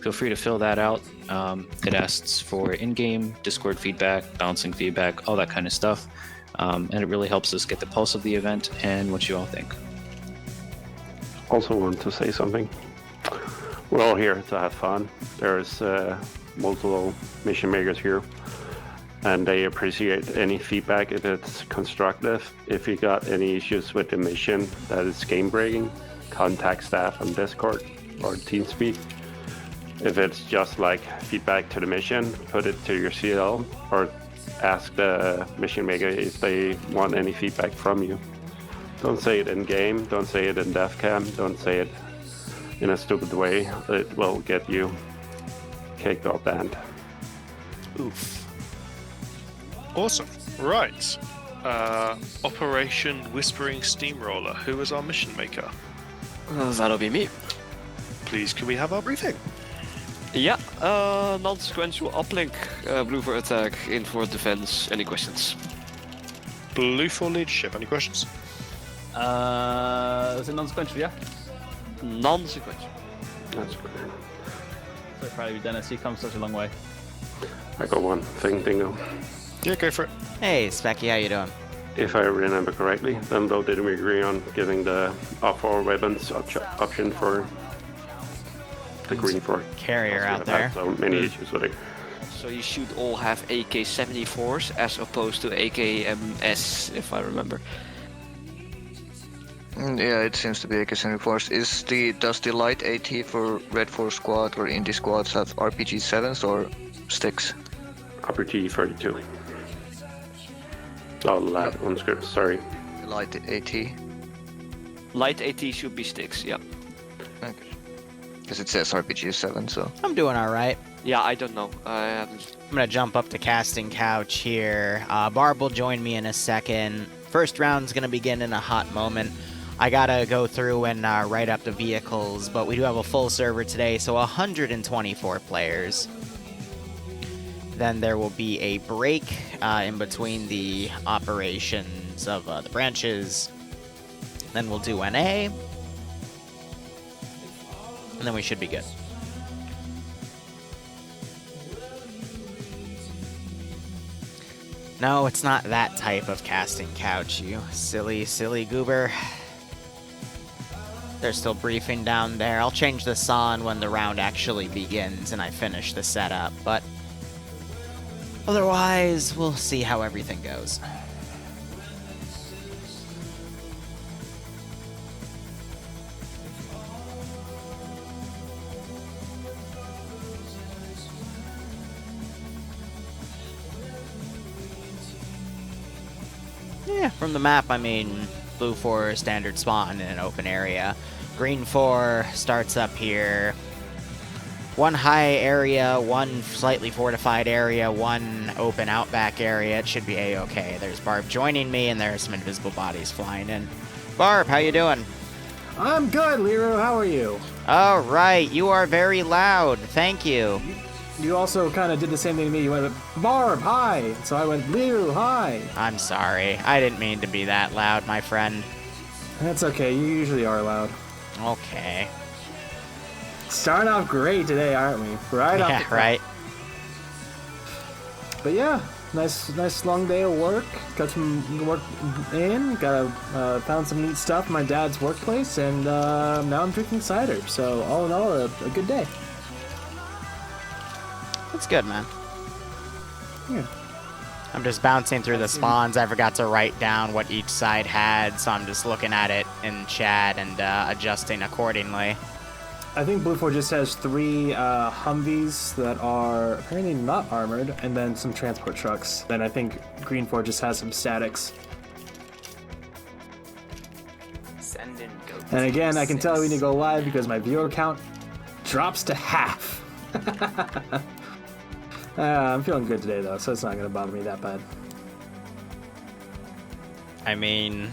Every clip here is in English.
feel free to fill that out. It asks for in-game Discord feedback, bouncing feedback, all that kind of stuff. And it really helps us get the pulse of the event and what you all think. Also want to say something. We're all here to have fun. There's multiple mission makers here, and they appreciate any feedback if it's constructive. If you got any issues with the mission that is game breaking, contact staff on Discord or TeamSpeak. If it's just like feedback to the mission, put it to your CL or ask the mission maker if they want any feedback from you. Don't say it in game, don't say it in dev cam, don't say it in a stupid way. It will get you kicked or banned. Oof. Awesome. Right. Operation Whispering Steamroller. Who is our mission maker? That'll be me. Please, can we have our briefing? Yeah, non-sequential uplink, BLUFOR attack, in for defense. Any questions? BLUFOR leadership. Any questions? Is it non-sequential, yeah? Non-sequential. That's good. So proud of you, Dennis. You've come such a long way. I got one thing, Dingo. Yeah, go for it. Hey, Specky, how you doing? If I remember correctly, then though didn't we agree on giving the R4 weapons option for the GREENFOR? Carrier out there. So many issues with it. So you should all have AK-74s as opposed to AKMS, if I remember. Yeah, it seems to be AK-74s. Does the light AT for Red 4 squad or Indie squads have RPG-7s or sticks? RPG 32. Oh, lad, on script, sorry. Light AT? Light AT should be sticks, yeah. Okay. Because it says RPG-7, so... I'm doing alright. Yeah, I don't know. I haven't... I'm gonna jump up to casting couch here. Barb will join me in a second. First round's gonna begin in a hot moment. I gotta go through and write up the vehicles, but we do have a full server today, so 124 players. Then there will be a break in between the operations of the branches. Then we'll do NA. And then we should be good. No, it's not that type of casting couch, you silly, silly goober. They're still briefing down there. I'll change this on when the round actually begins and I finish the setup, but otherwise, we'll see how everything goes. Yeah, from the map, I mean, BLUFOR standard spawn in an open area. GREENFOR starts up here. One high area, one slightly fortified area, one open outback area. It should be a-okay. There's Barb joining me, and there are some invisible bodies flying in. Barb, how you doing? I'm good, Liru. How are you? All right, you are very loud. Thank you. You also kind of did the same thing to me. You went, Barb, hi. So I went, Liru, hi. I'm sorry. I didn't mean to be that loud, my friend. That's okay. You usually are loud. Okay. Starting off great today, aren't we? Right off the Yeah, top. right. But yeah, nice long day of work. Got some work in. Found some neat stuff in my dad's workplace, and now I'm drinking cider. So all in all, a good day. That's good, man. Yeah. I'm just bouncing through the spawns. I forgot to write down what each side had, so I'm just looking at it in chat and adjusting accordingly. I think BLUFOR just has 3 Humvees that are apparently not armored, and then some transport trucks. Then I think GREENFOR just has some statics. Send in goats. And again, I can tell we need to go live because my viewer count drops to half. I'm feeling good today, though, so it's not going to bother me that bad. I mean,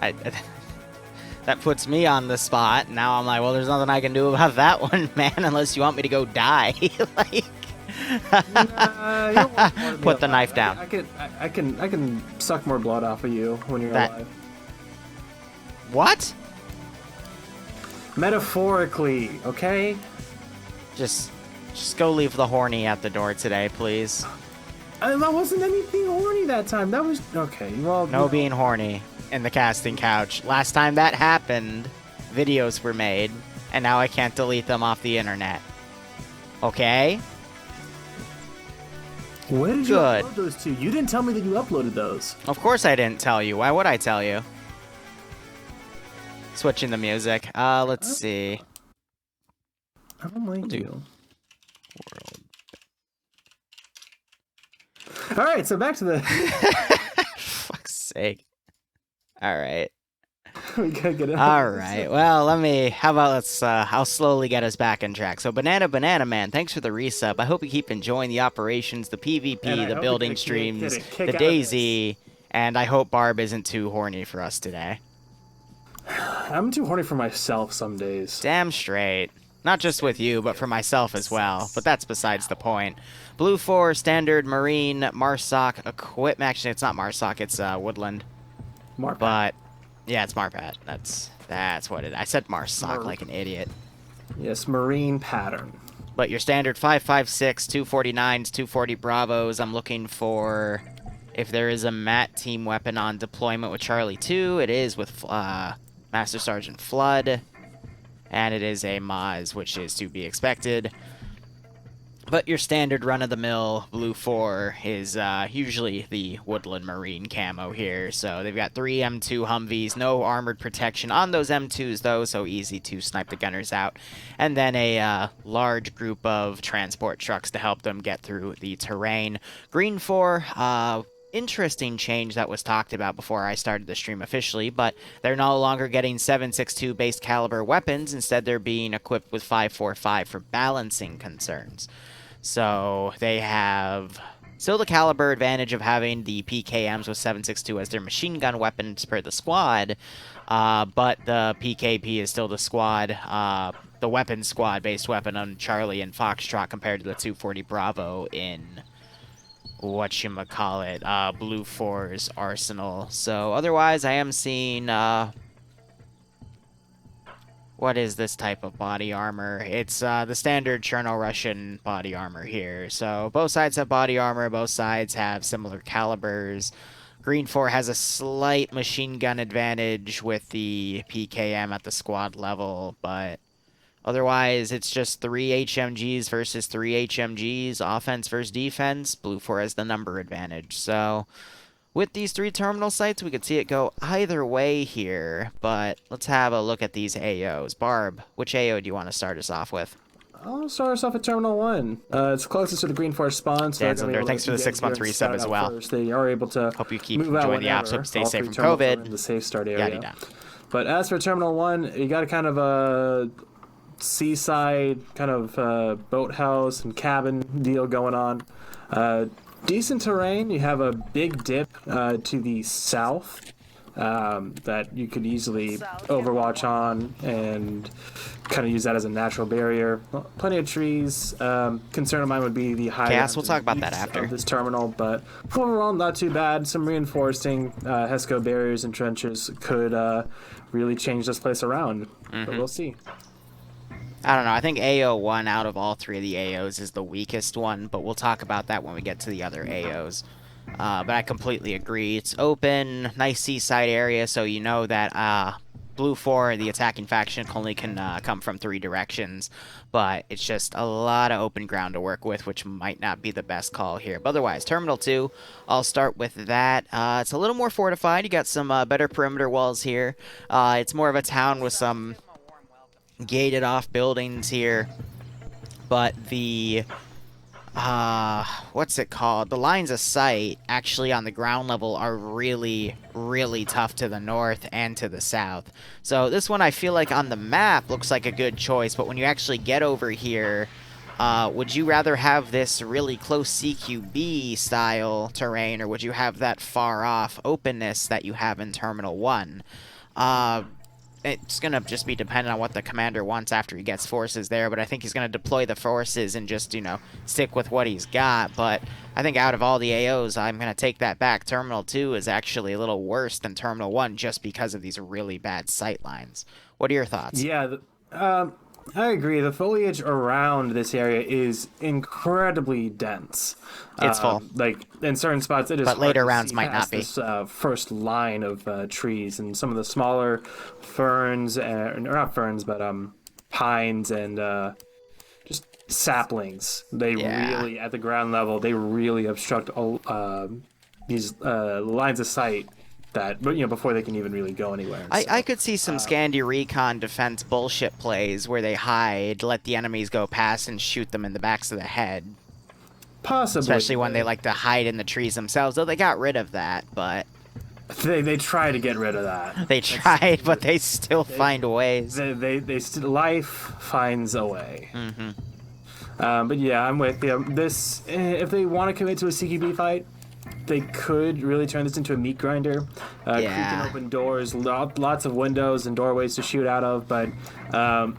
that puts me on the spot. Now I'm like, well, there's nothing I can do about that one, man, unless you want me to go die. Like, put the knife down. I can suck more blood off of you when you're alive. What? Metaphorically, okay? Just go leave the horny at the door today, please. That wasn't anything horny that time. That was okay. Well, No being horny in the casting couch. Last time that happened, videos were made, and now I can't delete them off the internet. Okay? Where did you Good. upload those to? You didn't tell me that you uploaded those. Of course I didn't tell you. Why would I tell you? Switching the music. Let's see. I don't like you. All right, so back to the. Fuck's sake. All right. We gotta get it. All right. Well, how about I'll slowly get us back on track. So, Banana Man, thanks for the resub. I hope you keep enjoying the operations, the PvP, the building streams, the Daisy, and I hope Barb isn't too horny for us today. I'm too horny for myself some days. Damn straight. Not just with you, but for myself as well. But that's besides the point. BLUFOR, Standard, Marine, Marsoc, Equipment. Actually, it's not Marsoc, it's Woodland. Marpat. But, yeah, it's Marpat. That's what it is. I said Marsoc like an idiot. Yes, Marine pattern. But your standard 5.56, 249s, 240 Bravos. I'm looking for if there is a MAT team weapon on deployment with Charlie 2. It is with Master Sergeant Flood. And it is a Maz, which is to be expected. But your standard run-of-the-mill BLUFOR is usually the Woodland Marine camo here. So they've got 3 M2 Humvees, no armored protection on those M2s though, so easy to snipe the gunners out. And then a large group of transport trucks to help them get through the terrain. GREENFOR, interesting change that was talked about before I started the stream officially, but they're no longer getting 7.62 base caliber weapons. Instead, they're being equipped with 5.45 for balancing concerns. So they have still the caliber advantage of having the PKMs with 7.62 as their machine gun weapons per the squad, but the PKP is still the squad, the weapon squad based weapon on Charlie and Foxtrot compared to the 240 Bravo in whatchamacallit, BLUFOR's arsenal. So otherwise I am seeing what is this type of body armor? It's the standard Cherno-Russian body armor here. So both sides have body armor, both sides have similar calibers. GREENFOR has a slight machine gun advantage with the PKM at the squad level, but otherwise it's just 3 HMGs versus 3 HMGs, offense versus defense. BLUFOR has the number advantage. So with these 3 terminal sites, we could see it go either way here, but let's have a look at these AOs. Barb, which AO do you want to start us off with? I'll start us off at Terminal 1. It's closest to the GREENFOR spawn. So Danzler, thanks for the 6-month resub as well. First. They are able to hope you keep move enjoying the apps. Hope stay safe from COVID. In the safe start area. Yada. But as for Terminal 1, you got a kind of a seaside kind of boathouse and cabin deal going on. Decent terrain. You have a big dip to the south that you could easily overwatch on and kind of use that as a natural barrier. Well, plenty of trees. Concern of mine would be the high. Yes, we'll talk about that after this terminal, but overall not too bad. Some reinforcing HESCO barriers and trenches could really change this place around, but we'll see. I don't know. I think AO1 out of all 3 of the AOs is the weakest one, but we'll talk about that when we get to the other AOs. But I completely agree. It's open, nice seaside area, so you know that BLUFOR, the attacking faction, only can come from 3 directions. But it's just a lot of open ground to work with, which might not be the best call here. But otherwise, Terminal 2, I'll start with that. It's a little more fortified. You got some better perimeter walls here. It's more of a town with some gated off buildings here, but the what's it called, the lines of sight actually on the ground level are really tough to the north and to the south. So this one I feel like on the map looks like a good choice, but when you actually get over here, would you rather have this really close CQB style terrain, or would you have that far off openness that you have in Terminal 1? It's going to just be dependent on what the commander wants after he gets forces there, but I think he's going to deploy the forces and just, stick with what he's got. But I think out of all the AOs, I'm going to take that back. Terminal 2 is actually a little worse than Terminal 1 just because of these really bad sight lines. What are your thoughts? Yeah, I agree. The foliage around this area is incredibly dense. It's full. Like in certain spots, it is. But hard later to rounds see might not past be. This first line of trees and some of the smaller ferns, or not ferns, but pines and just saplings. They really, at the ground level, they really obstruct these lines of sight. That, but before they can even really go anywhere. I could see some Scandi Recon defense bullshit plays where they hide, let the enemies go past, and shoot them in the backs of the head. Possibly. Especially when they like to hide in the trees themselves, though they got rid of that, but... They try to get rid of that. They tried, but they still find ways. Life finds a way. Mm-hmm. But yeah, I'm with you. This, if they want to commit to a CQB fight, they could really turn this into a meat grinder. Creaking open doors, lots of windows and doorways to shoot out of, but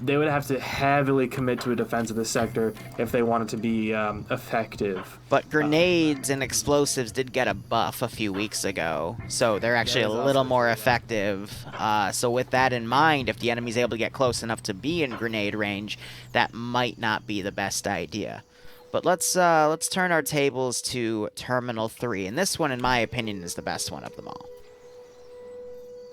they would have to heavily commit to a defense of the sector if they wanted to be effective. But grenades and explosives did get a buff a few weeks ago, so they're actually a little more effective. So with that in mind, if the enemy's able to get close enough to be in grenade range, that might not be the best idea. But let's turn our tables to Terminal 3, and this one, in my opinion, is the best one of them all.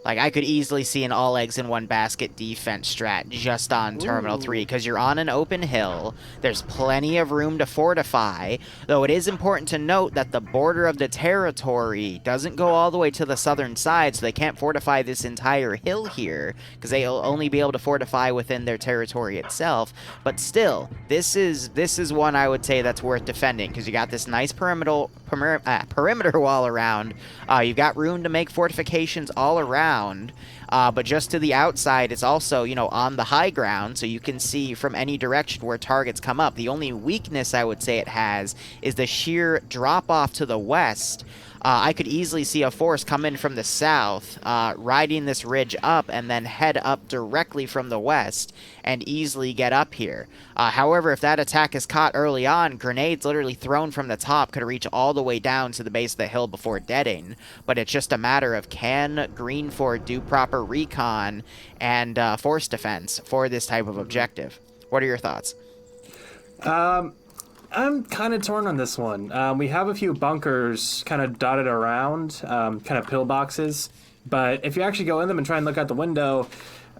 Like, I could easily see an all eggs in one basket defense strat just on Terminal 3, because you're on an open hill, there's plenty of room to fortify, though it is important to note that the border of the territory doesn't go all the way to the southern side, so they can't fortify this entire hill here, because they'll only be able to fortify within their territory itself. But still, this is one I would say that's worth defending, because you got this nice perimeter wall around, you've got room to make fortifications all around, but just to the outside, it's also, on the high ground, so you can see from any direction where targets come up. The only weakness I would say it has is the sheer drop-off to the west. I could easily see a force come in from the south, riding this ridge up, and then head up directly from the west, and easily get up here. However, if that attack is caught early on, grenades literally thrown from the top could reach all the way down to the base of the hill before deading. But it's just a matter of, can GREENFOR do proper recon and force defense for this type of objective? What are your thoughts? I'm kind of torn on this one. We have a few bunkers kind of dotted around, kind of pillboxes. But if you actually go in them and try and look out the window,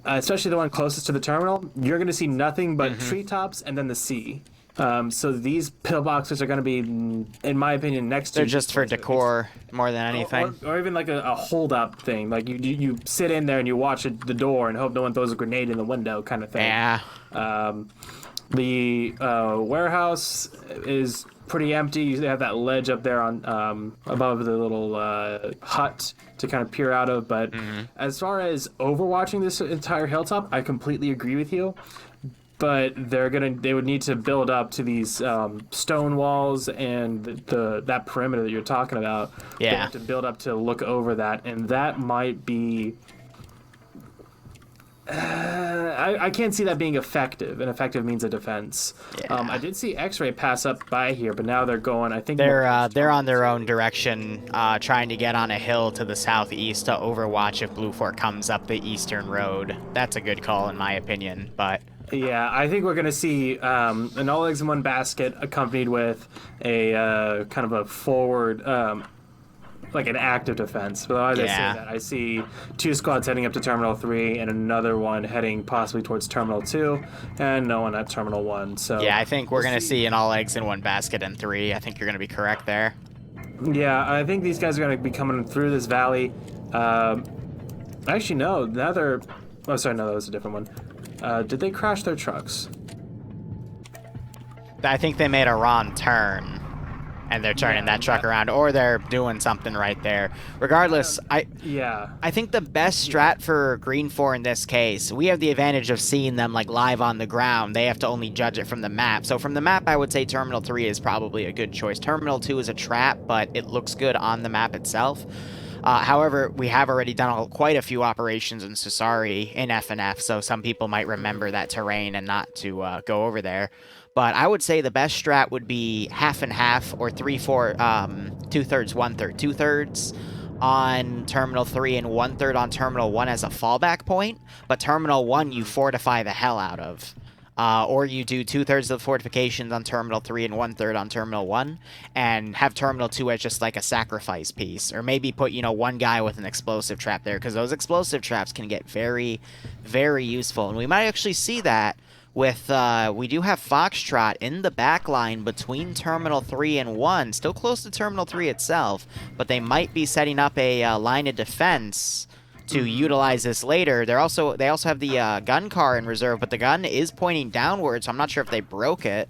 especially the one closest to the terminal, you're going to see nothing but treetops and then the sea. So these pillboxes are going to be, in my opinion, next to... They're just for decor more than anything. Or even like a hold-up thing. Like you sit in there and you watch the door and hope no one throws a grenade in the window kind of thing. Yeah. The warehouse is pretty empty. You have that ledge up there on above the little hut to kind of peer out of. But as far as overwatching this entire hilltop, I completely agree with you. But they would need to build up to these stone walls and that perimeter that you're talking about. Yeah. They have to build up to look over that, and that might be. I can't see that being effective, and effective means a defense. Yeah. I did see X-Ray pass up by here, but now they're going. I think they're on their own direction, trying to get on a hill to the southeast to overwatch if BLUFOR comes up the eastern road. That's a good call in my opinion, but. Yeah, I think we're going to see an all eggs in one basket accompanied with a kind of a forward, like an active defense. But as I say that, I see two squads heading up to Terminal 3 and another one heading possibly towards Terminal 2 and no one at Terminal 1. So yeah, I think we're going to see an all eggs in one basket in 3. I think you're going to be correct there. Yeah, I think these guys are going to be coming through this valley. Actually, no. Now they're... Oh, sorry, no, that was a different one. Did they crash their trucks? I think they made a wrong turn, and they're turning that truck around, or they're doing something right there. Regardless, I think the best strat for GREENFOR in this case, we have the advantage of seeing them like live on the ground. They have to only judge it from the map. So from the map, I would say Terminal 3 is probably a good choice. Terminal 2 is a trap, but it looks good on the map itself. However, we have already done quite a few operations in Susari in FNF, so some people might remember that terrain and not to go over there. But I would say the best strat would be half and half, or 3/4, 2/3, 1/3. 2/3 on Terminal 3 and 1/3 on Terminal 1 as a fallback point, but Terminal 1 you fortify the hell out of. or you do 2/3 of the fortifications on Terminal 3 and 1/3 on Terminal 1, and have Terminal 2 as just like a sacrifice piece, or maybe put, one guy with an explosive trap there, because those explosive traps can get very, very useful, and we might actually see that with, we do have Foxtrot in the back line between Terminal 3 and 1, still close to Terminal 3 itself, but they might be setting up a line of defense to utilize this later. They also have the gun car in reserve, but the gun is pointing downwards, so I'm not sure if they broke it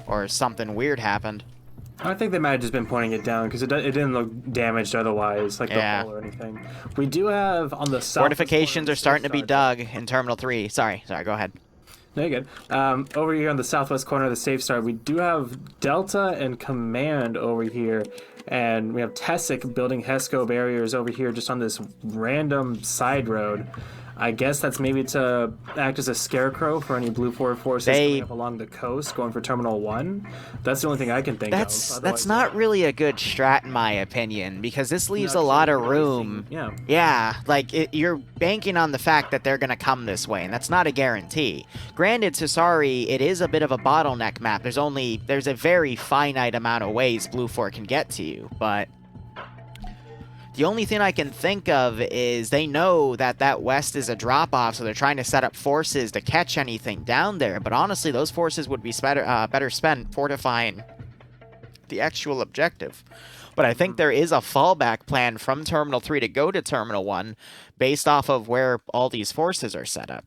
or something weird happened. I think they might have just been pointing it down because it didn't look damaged otherwise, like the hole or anything. We do have on the south. Fortifications are starting to be dug in Terminal 3. Sorry, go ahead. No, you're good. Over here on the southwest corner of the safe start, we do have Delta and Command over here. And we have Tessic building HESCO barriers over here just on this random side road. I guess that's maybe to act as a scarecrow for any BLUFOR forces coming up along the coast, going for Terminal 1. That's the only thing I can think of. That's not really a good strat, in my opinion, because this leaves a lot of room. Yeah, like, you're banking on the fact that they're going to come this way, and that's not a guarantee. Granted, Sassari, it is a bit of a bottleneck map. There's a very finite amount of ways BLUFOR can get to you, but the only thing I can think of is they know that west is a drop-off, so they're trying to set up forces to catch anything down there. But honestly, those forces would be better spent fortifying the actual objective. But I think there is a fallback plan from Terminal 3 to go to Terminal 1 based off of where all these forces are set up.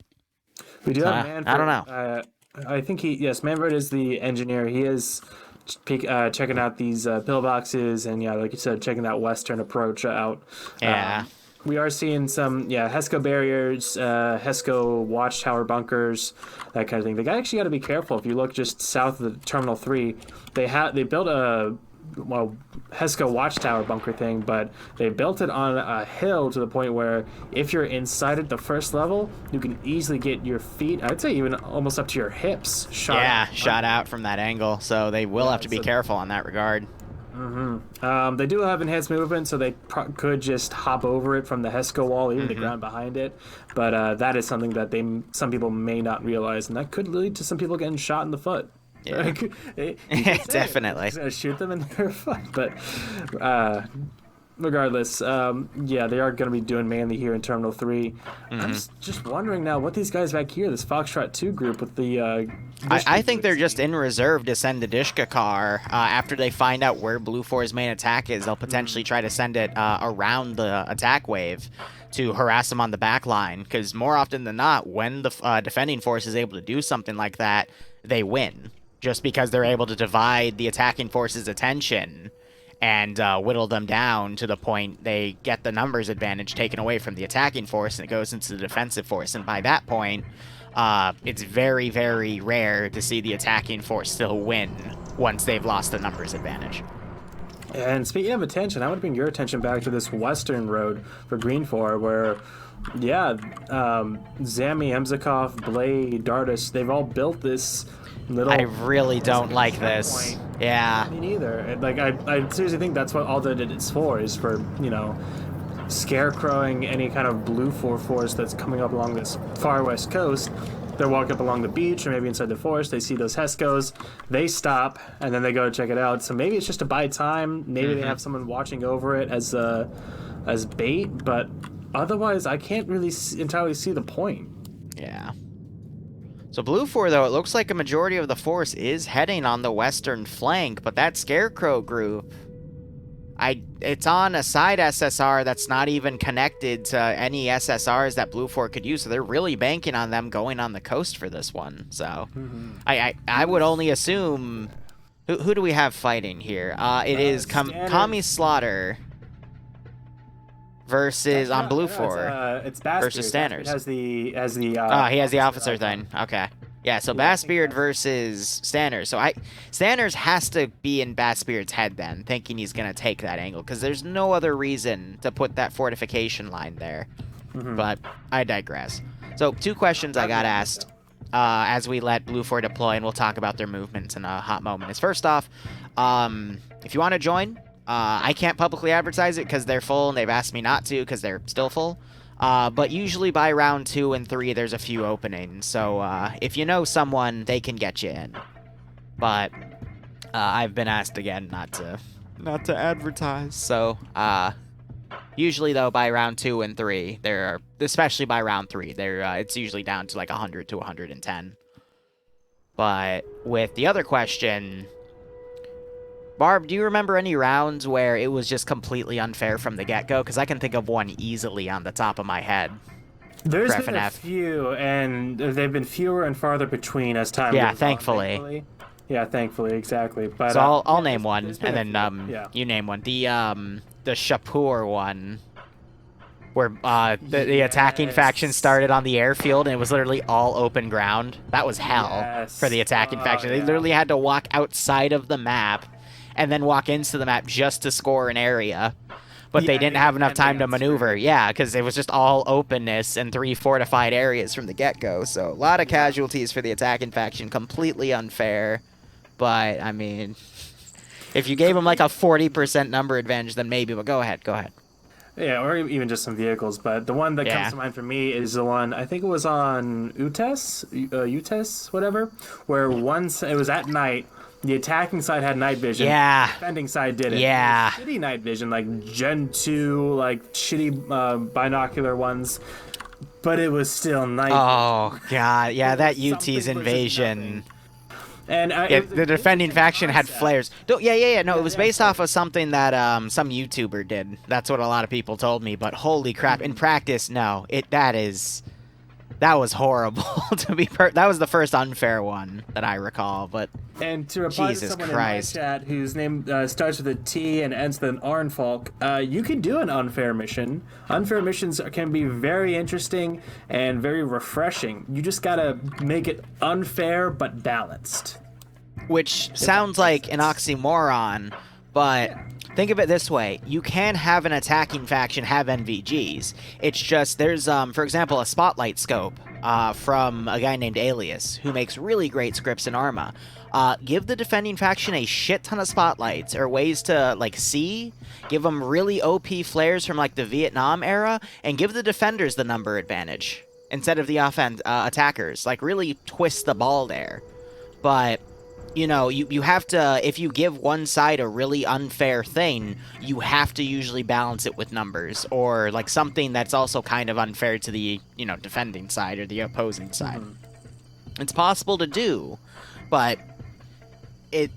We do have Manfred. I don't know. I think Manfred is the engineer. He is checking out these pillboxes and, like you said, checking that western approach out. Yeah. We are seeing some, HESCO barriers, HESCO watchtower bunkers, that kind of thing. They actually got to be careful. If you look just south of the Terminal 3, they built a HESCO watchtower bunker thing, but they built it on a hill to the point where if you're inside at the first level, you can easily get your feet, I'd say even almost up to your hips, shot out from that angle, so they will have to be careful on that regard. They do have enhanced movement, so they could just hop over it from the HESCO wall, even the ground behind it, but that is something that some people may not realize, and that could lead to some people getting shot in the foot. Yeah. Definitely. He's gonna shoot them in their foot, but regardless, they are gonna be doing mainly here in Terminal 3. I'm just wondering now what these guys back here, this Foxtrot 2 group with the. I think they're just in reserve to send the DshK car after they find out where BLUFOR's main attack is. They'll potentially try to send it around the attack wave to harass them on the back line, because more often than not, when the defending force is able to do something like that, they win. Just because they're able to divide the attacking force's attention and whittle them down to the point they get the numbers advantage taken away from the attacking force, and it goes into the defensive force. And by that point, it's very, very rare to see the attacking force still win once they've lost the numbers advantage. And speaking of attention, I want to bring your attention back to this western road for GREENFOR, where, Zami, Emzikov, Blade, Dardus, they've all built this little... I really don't like this. Yeah. Me neither. Like, I seriously think that's what all that it's for, is for, scarecrowing any kind of BLUFOR force that's coming up along this far west coast. They're walking up along the beach or maybe inside the forest. They see those HESCOs. They stop, and then they go check it out. So maybe it's just to buy time. Maybe they have someone watching over it as bait, but otherwise I can't really entirely see the point. Yeah. So BLUFOR, though, it looks like a majority of the force is heading on the western flank, but that Scarecrow group, it's on a side SSR that's not even connected to any SSRs that BLUFOR could use, so they're really banking on them going on the coast for this one. So I would only assume... Who do we have fighting here? It is Kami Slaughter versus on BLUFOR. It's Bassbeard versus Stanners. He has the he has the officer thing. Okay. Yeah, so Bassbeard versus Stanners. So Stanners has to be in Bassbeard's head then, thinking he's going to take that angle, because there's no other reason to put that fortification line there. But I digress. So 2 questions I got asked as we let BLUFOR deploy, and we'll talk about their movements in a hot moment. Is first off, if you want to join, I can't publicly advertise it because they're full, and they've asked me not to because they're still full. But usually by round 2 and 3, there's a few openings. So if you know someone, they can get you in. But I've been asked again not to advertise. So usually though, by round 2 and 3, especially by round 3, it's usually down to like 100 to 110. But with the other question, Barb, do you remember any rounds where it was just completely unfair from the get-go? Because I can think of one easily on the top of my head. There's Ref been and a F. few, and they've been fewer and farther between as time goes on, thankfully. Yeah, thankfully, exactly. But So I'll name one, there's been and a then few, yeah. you name one. The Shapur one, where the attacking faction started on the airfield, and it was literally all open ground. That was hell Yes. for the attacking faction. They yeah. literally had to walk outside of the map, and then walk into the map just to score an area. But they Yeah, didn't have enough time to depending on maneuver. Yeah, because it was just all openness and 3 fortified areas from the get-go. So a lot of casualties for the attacking faction. Completely unfair. But, I mean, if you gave them like a 40% number advantage, then maybe. But go ahead. Yeah, or even just some vehicles. But the one that Yeah. comes to mind for me is the one, I think it was on UTES, whatever, where once it was at night. The attacking side had night vision. Yeah. The defending side didn't. Yeah. It was shitty night vision, like Gen 2, like shitty binocular ones. But it was still night Oh, God. Yeah, that Something UT's versus invasion. And Yeah, the defending faction had flares. No, it was based off of something that some YouTuber did. That's what a lot of people told me. But holy crap, in practice, no. That was horrible. That was the first unfair one that I recall. But And to reply Jesus to someone Christ. in my chat whose name starts with a T and ends with an Arnfalk, you can do an unfair mission. Unfair missions can be very interesting and very refreshing. You just gotta make it unfair but balanced. which sounds like an oxymoron, but think of it this way. You can have an attacking faction have NVGs. It's just, there's, for example, a spotlight scope from a guy named Alias, who makes really great scripts in Arma. Give the defending faction a shit ton of spotlights, or ways to, like, see. Give them really OP flares from, like, the Vietnam era, and give the defenders the number advantage instead of the attackers. Like, really twist the ball there. But you know, you have to, if you give one side a really unfair thing, you have to usually balance it with numbers, or like something that's also kind of unfair to the, you know, defending side or the opposing side. It's possible to do, but it's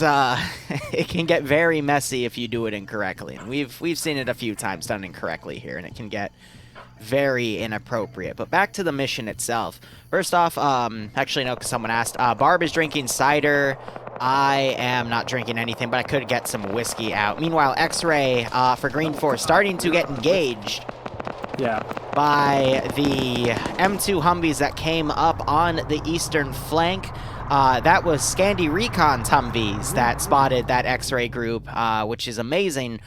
it can get very messy if you do it incorrectly. And we've seen it a few times done incorrectly here, and it can get very inappropriate. But back to the mission itself. First off, actually no, because someone asked. Barb is drinking cider. I am not drinking anything, but I could get some whiskey out. Meanwhile, X-Ray for GREENFOR starting to get engaged. Yeah. By the M2 Humvees that came up on the eastern flank. That was Scandi Recon's Humvees that spotted that X-Ray group, which is amazing.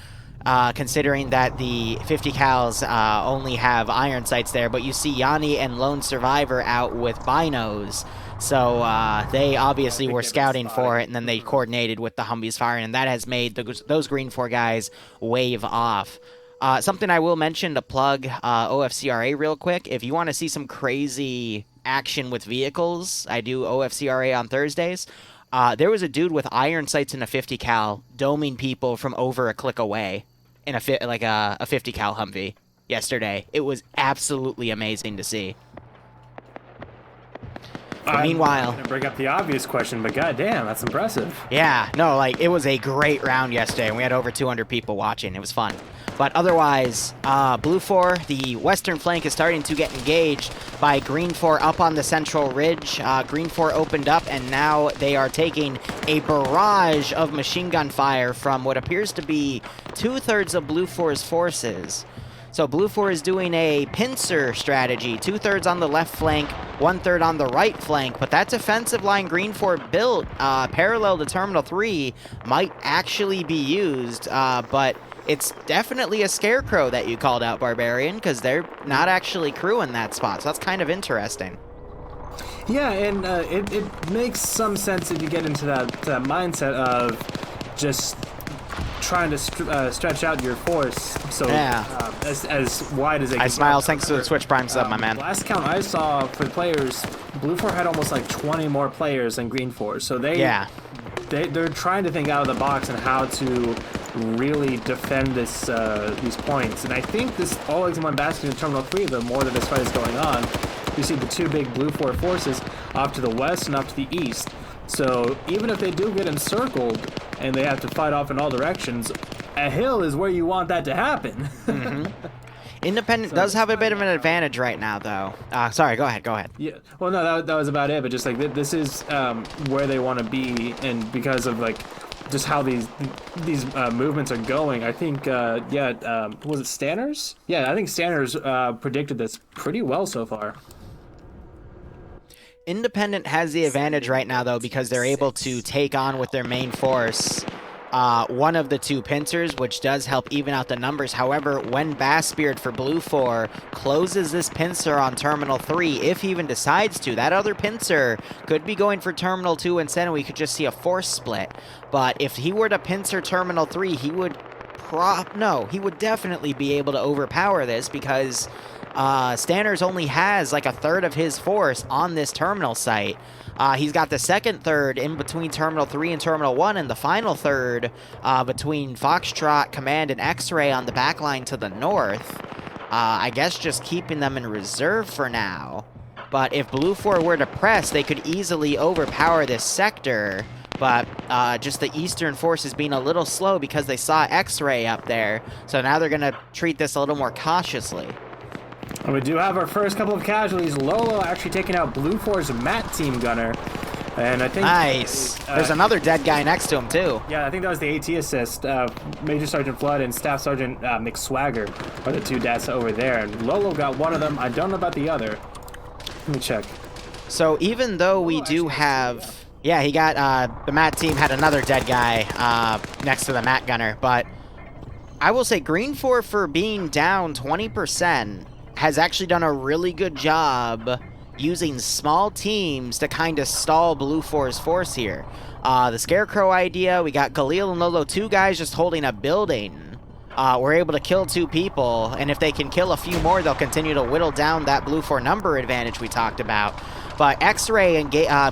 Considering that the 50 cals only have iron sights there, but you see Yanni and Lone Survivor out with binos, so they obviously were scouting for it, and then they coordinated with the Humvees firing, and that has made those GREENFOR guys wave off. Something I will mention to plug OFCRA real quick. If you want to see some crazy action with vehicles, I do OFCRA on Thursdays. There was a dude with iron sights in a 50 cal doming people from over a click away in a 50 cal Humvee yesterday. It was absolutely amazing to see. Meanwhile, I'm gonna bring up the obvious question, but goddamn, that's impressive. yeah, no, like, it was a great round yesterday, and we had over 200 people watching. It was fun. But otherwise, BLUFOR, the western flank, is starting to get engaged by GREENFOR up on the central ridge. GREENFOR opened up, and now they are taking a barrage of machine gun fire from what appears to be 2/3 of BLUFOR's forces. So BLUFOR is doing a pincer strategy, 2/3 on the left flank, 1/3 on the right flank, but that defensive line GREENFOR built parallel to Terminal 3 might actually be used, but it's definitely a scarecrow that you called out, Barbarian, because they're not actually crewing that spot, so that's kind of interesting. Yeah, and it makes some sense if you get into that mindset of just trying to stretch out your force so as wide as they can. I smile thanks to the Twitch Prime sub, my man. Last count I saw for the players, BLUFOR had almost like 20 more players than GREENFOR. So they're trying to think out of the box and how to really defend this these points. And I think this all eggs in one basket in Terminal 3, the more that this fight is going on, you see the two big BLUFOR forces off to the west and off to the east. So even if they do get encircled and they have to fight off in all directions, a hill is where you want that to happen. Independent does have a bit of an advantage right now, though. Sorry, go ahead. Yeah, well, no, that was about it. But just like this is where they want to be, and because of like just how these movements are going, I think was it Stanners? Yeah, I think Stanners predicted this pretty well so far. Independent has the advantage right now, though, because they're able to take on with their main force one of the two pincers, which does help even out the numbers. However, when Bassbeard for BLUFOR closes this pincer on Terminal 3, if he even decides to, that other pincer could be going for Terminal 2 instead, and we could just see a force split. But if he were to pincer Terminal 3, he would definitely be able to overpower this, because Stanners only has like a third of his force on this terminal site. He's got the second third in between Terminal 3 and Terminal 1, and the final third between Foxtrot, Command, and X-Ray on the backline to the north. I guess just keeping them in reserve for now. But if BLUFOR were to press, they could easily overpower this sector. But just the eastern forces being a little slow because they saw X-Ray up there. So now they're going to treat this a little more cautiously. And we do have our first couple of casualties. Lolo actually taking out BLUFOR's Mat Team Gunner. And I think... Nice. There's another dead guy next to him, too. Yeah, I think that was the AT assist. Major Sergeant Flood and Staff Sergeant McSwagger are the two deaths over there. And Lolo got one of them. I don't know about the other. Let me check. So even though we do have... Yeah, he got... the Mat team had another dead guy next to the Mat Gunner. But I will say GREENFOR, for being down 20%, has actually done a really good job using small teams to kind of stall BLUFOR's force here. The Scarecrow idea, we got Galil and Lolo, two guys just holding a building. We're able to kill two people, and if they can kill a few more, they'll continue to whittle down that BLUFOR number advantage we talked about. But X-Ray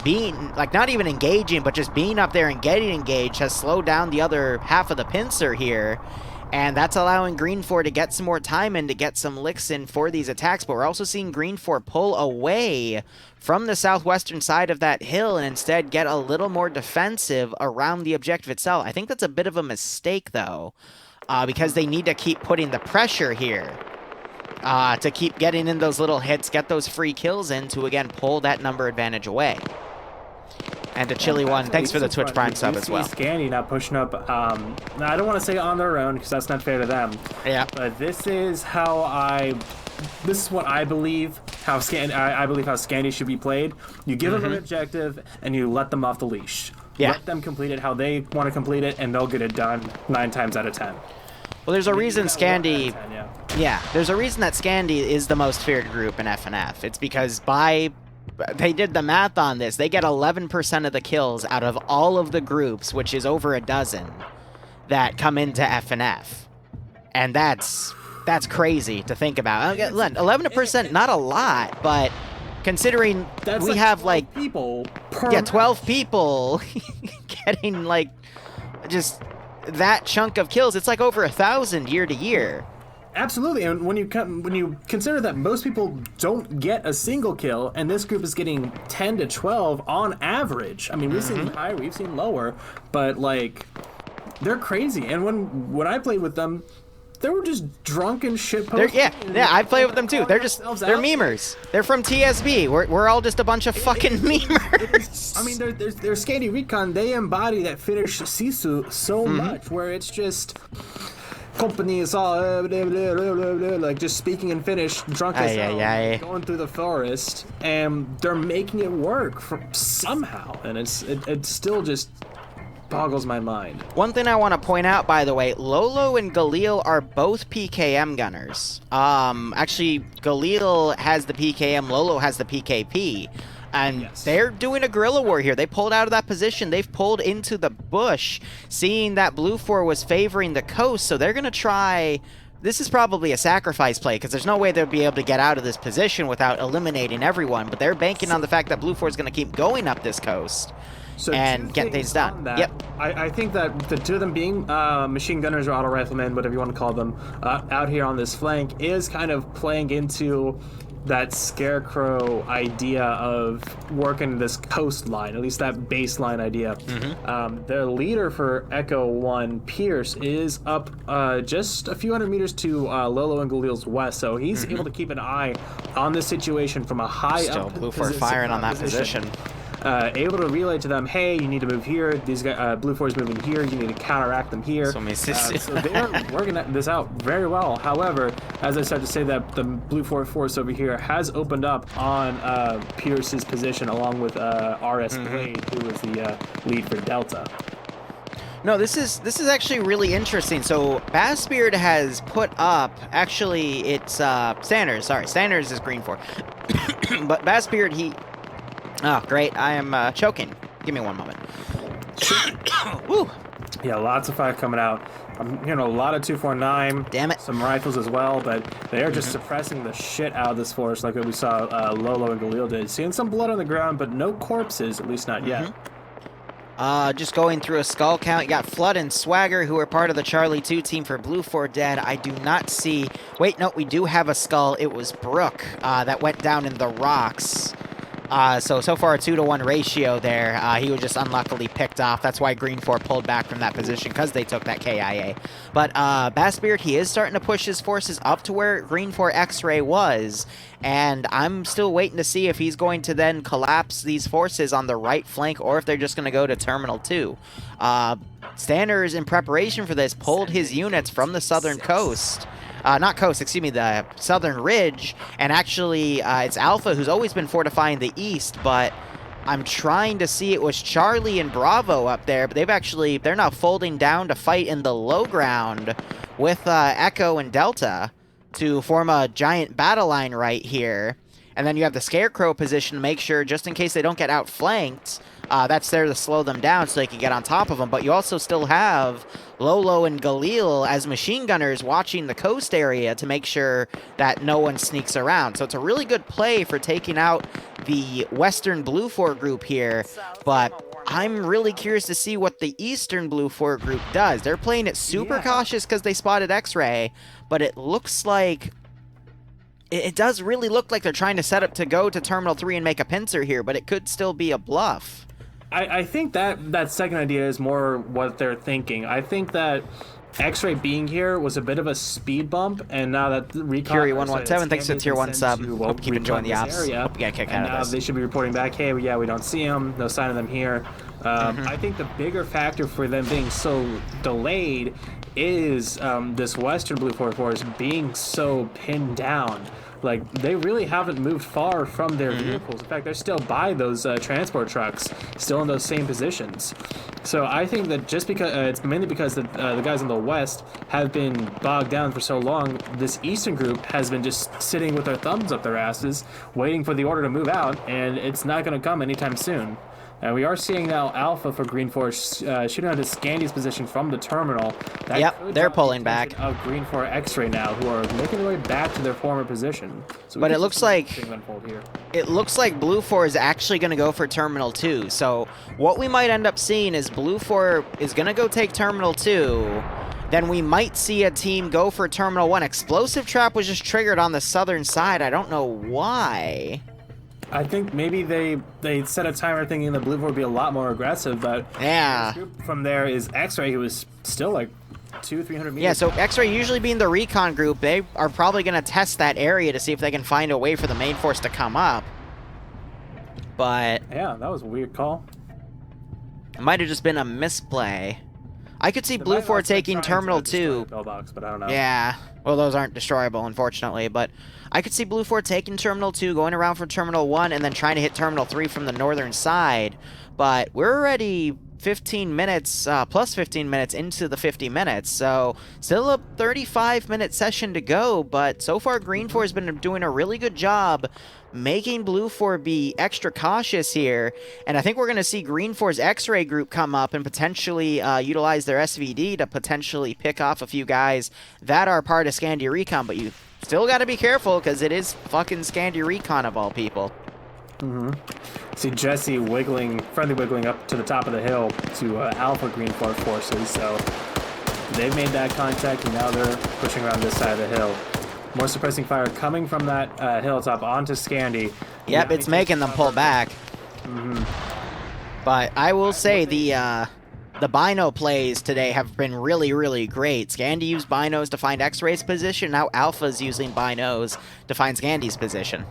being, like, not even engaging, but just being up there and getting engaged has slowed down the other half of the pincer here. And that's allowing GREENFOR to get some more time in to get some licks in for these attacks. But we're also seeing GREENFOR pull away from the southwestern side of that hill and instead get a little more defensive around the objective itself. I think that's a bit of a mistake, though, because they need to keep putting the pressure here to keep getting in those little hits, get those free kills in to, again, pull that number advantage away. And to Chili One, thanks for the Twitch Prime sub as well. Scandy not pushing up. Now I don't want to say on their own because that's not fair to them. Yeah. But this is what I believe how I believe how Scandy should be played. You give them an objective and you let them off the leash. Yeah. Let them complete it how they want to complete it, and they'll get it done 9 times out of 10. Well, there's a reason Scandy. Yeah, there's a reason that Scandy is the most feared group in FNF. It's because they did the math on this. They get 11% of the kills out of all of the groups, which is over a dozen, that come into FNF. And that's crazy to think about. 11%, not a lot, but considering that's we have like people per 12 people getting like just that chunk of kills, it's like over 1,000 year to year. Absolutely, and when you consider that most people don't get a single kill, and this group is getting 10 to 12 on average. I mean, we've seen higher, we've seen lower, but like they're crazy. And when I played with them, they were just drunken shitposts. Yeah, I play with them too. They're memers. They're from TSB. We're all just a bunch of fucking memers. I mean, they're Scandy Recon. They embody that Finnish Sisu so much, where it's just company is all like just speaking in Finnish, drunk as hell, going through the forest, and they're making it work somehow, and it still just boggles my mind. One thing I want to point out, by the way, Lolo and Galil are both PKM gunners. Actually, Galil has the PKM, Lolo has the PKP. And Yes. they're doing a guerrilla war here. They pulled out of that position. They've pulled into the bush, seeing that BLUFOR was favoring the coast, so they're going to try... This is probably a sacrifice play, because there's no way they'll be able to get out of this position without eliminating everyone, but they're banking on the fact that BLUFOR is going to keep going up this coast. So And two get things done. on that. Yep. I think that the two of them being machine gunners or auto riflemen, whatever you want to call them, out here on this flank is kind of playing into that scarecrow idea of working this coastline, at least that baseline idea. The leader for Echo 1, Pierce, is up just a few hundred meters to Lolo and Galil's west, so he's able to keep an eye on the situation from a high Still, up BLUFOR firing on that position. Able to relay to them, hey, you need to move here. These guys, BLUFOR is moving here. You need to counteract them here. So they are working this out very well. However, as I started to say, that the BLUFOR force over here has opened up on Pierce's position, along with RS Blade, who was the lead for Delta. No, this is actually really interesting. So Bassbeard has put up, actually it's Sanders. Sorry, Sanders is GREENFOR, but Bassbeard Oh, great. I am choking. Give me one moment. Woo! Yeah, lots of fire coming out. I'm hearing a lot of 249. Damn it. Some rifles as well, but they are just suppressing the shit out of this forest like we saw Lolo and Galil did. Seeing some blood on the ground, but no corpses, at least not yet. Just going through a skull count. You got Flood and Swagger, who are part of the Charlie 2 team for BLUFOR dead. I do not see... Wait, no, we do have a skull. It was Brooke that went down in the rocks. So far a 2-to-1 ratio there. He was just unluckily picked off. That's why GREENFOR pulled back from that position, because they took that KIA. But Bassbeard, he is starting to push his forces up to where GREENFOR X-Ray was, and I'm still waiting to see if he's going to then collapse these forces on the right flank, or if they're just going to go to Terminal 2. Sanders, in preparation for this, pulled his units from the southern coast. Not coast, excuse me, the southern ridge, and actually it's Alpha who's always been fortifying the east, but I'm trying to see, it was Charlie and Bravo up there, but they're now folding down to fight in the low ground with Echo and Delta to form a giant battle line right here. And then you have the Scarecrow position to make sure, just in case they don't get outflanked, that's there to slow them down so they can get on top of them. But you also still have Lolo and Galil as machine gunners watching the coast area to make sure that no one sneaks around. So it's a really good play for taking out the Western BLUFOR group here, but I'm really curious to see what the Eastern BLUFOR group does. They're playing it super cautious because they spotted X-Ray, but it looks like... It does really look like they're trying to set up to go to Terminal 3 and make a pincer here, but it could still be a bluff. I think that second idea is more what they're thinking. I think that X-Ray being here was a bit of a speed bump, and now that recon... Curie 117, thanks to Tier 1 sub. Hope you can join the ops. Area, Hope you get kicked out of this. They should be reporting back, hey, yeah, we don't see them, no sign of them here. I think the bigger factor for them being so delayed is this Western BLUFOR force being so pinned down. Like, they really haven't moved far from their vehicles. In fact, they're still by those transport trucks, still in those same positions. So I think that just because it's mainly because the guys on the west have been bogged down for so long, this eastern group has been just sitting with their thumbs up their asses, waiting for the order to move out, and it's not going to come anytime soon. And we are seeing now Alpha for GREENFOR shooting out his Scandi's position from the terminal. Yep, they're pulling back. Of GREENFOR X-Ray now, who are making their way back to their former position. So but it looks like BLUFOR is actually going to go for Terminal 2. So what we might end up seeing is BLUFOR is going to go take Terminal 2. Then we might see a team go for Terminal 1. Explosive Trap was just triggered on the southern side. I don't know why. I think maybe they set a timer thinking the BLUFOR would be a lot more aggressive, but yeah. The group from there is X-Ray, who was still like 200-300 meters. Yeah, so X-Ray usually being the recon group, they are probably going to test that area to see if they can find a way for the main force to come up. But yeah, that was a weird call. It might have just been a misplay. I could see BLUFOR taking Terminal 2. Mailbox, but I don't know. Yeah, well, those aren't destroyable, unfortunately, but I could see BLUFOR taking Terminal 2, going around for Terminal 1, and then trying to hit Terminal 3 from the northern side. But we're already 15 minutes, plus 15 minutes into the 50 minutes, so still a 35-minute session to go, but so far GREENFOR has been doing a really good job making BLUFOR be extra cautious here, and I think we're going to see GREENFOR's X-Ray group come up and potentially utilize their SVD to potentially pick off a few guys that are part of Scandi Recon, but you still got to be careful because it is fucking Scandi Recon of all people. See Jesse friendly wiggling up to the top of the hill to Alpha GREENFOR forces, so they've made that contact and now they're pushing around this side of the hill. More suppressing fire coming from that hilltop onto Scandi. Yep, it's making them pull back. But I will say the Bino plays today have been really, really great. Scandi used Binos to find X-Ray's position, now Alpha's using Binos to find Scandi's position.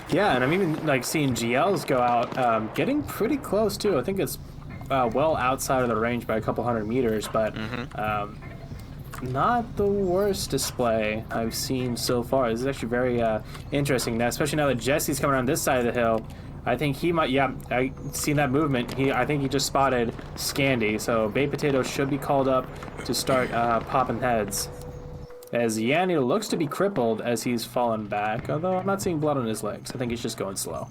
Yeah, and I'm even like seeing GLs go out, getting pretty close too. I think it's well outside of the range by a couple hundred meters, but not the worst display I've seen so far. This is actually very interesting now, especially now that Jesse's coming around this side of the hill. I think he might, yeah, I seen that movement. I think he just spotted Scandi, so Baked Potato should be called up to start popping heads. As Yanni looks to be crippled as he's fallen back, although I'm not seeing blood on his legs. I think he's just going slow.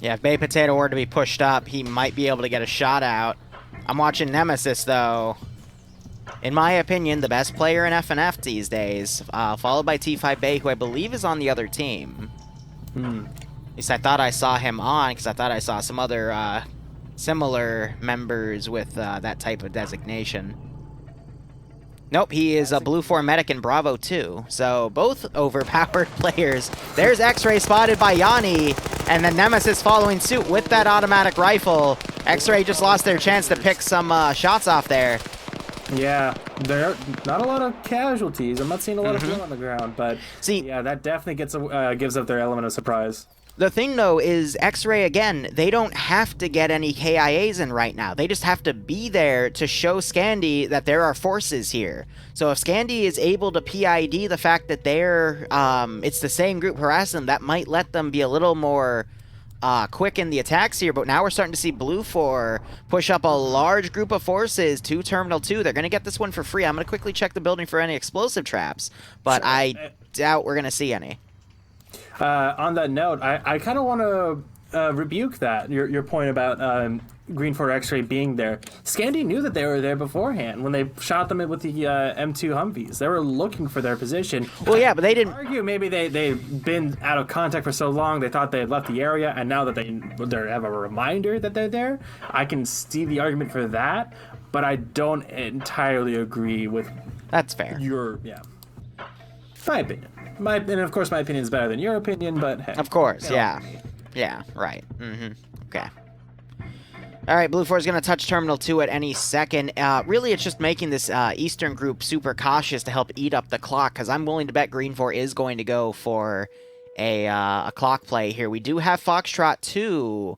Yeah, if Baked Potato were to be pushed up, he might be able to get a shot out. I'm watching Nemesis, though. In my opinion, the best player in FNF these days, followed by T5 Bay, who I believe is on the other team. At least I thought I saw him on, because I thought I saw some other similar members with that type of designation. Nope, he is a BLUFOR medic in Bravo 2, so both overpowered players. There's X-Ray spotted by Yanni, and then Nemesis following suit with that automatic rifle. X-Ray just lost their chance to pick some shots off there. Yeah, there are not a lot of casualties. I'm not seeing a lot of blood on the ground, but see, yeah, that definitely gives up their element of surprise. The thing, though, is X-Ray, again, they don't have to get any KIAs in right now. They just have to be there to show Scandi that there are forces here. So if Scandi is able to PID the fact that they're, it's the same group harassing them, that might let them be a little more quick in the attacks here. But now we're starting to see BLUFOR push up a large group of forces to Terminal 2. They're going to get this one for free. I'm going to quickly check the building for any explosive traps, but I doubt we're going to see any. On that note, I kind of want to rebuke that, your point about GREENFOR X-Ray being there. Scandi knew that they were there beforehand when they shot them with the M2 Humvees. They were looking for their position. Well, yeah, but they didn't argue. Maybe they've been out of contact for so long they thought they had left the area, and now that they have a reminder that they're there, I can see the argument for that. But I don't entirely agree with. That's fair. My opinion. And of course, my opinion is better than your opinion, but hey. Of course, yeah. Yeah, right. Okay. All right, BLUFOR is going to touch Terminal 2 at any second. Really, it's just making this Eastern group super cautious to help eat up the clock, because I'm willing to bet GREENFOR is going to go for a clock play here. We do have Foxtrot 2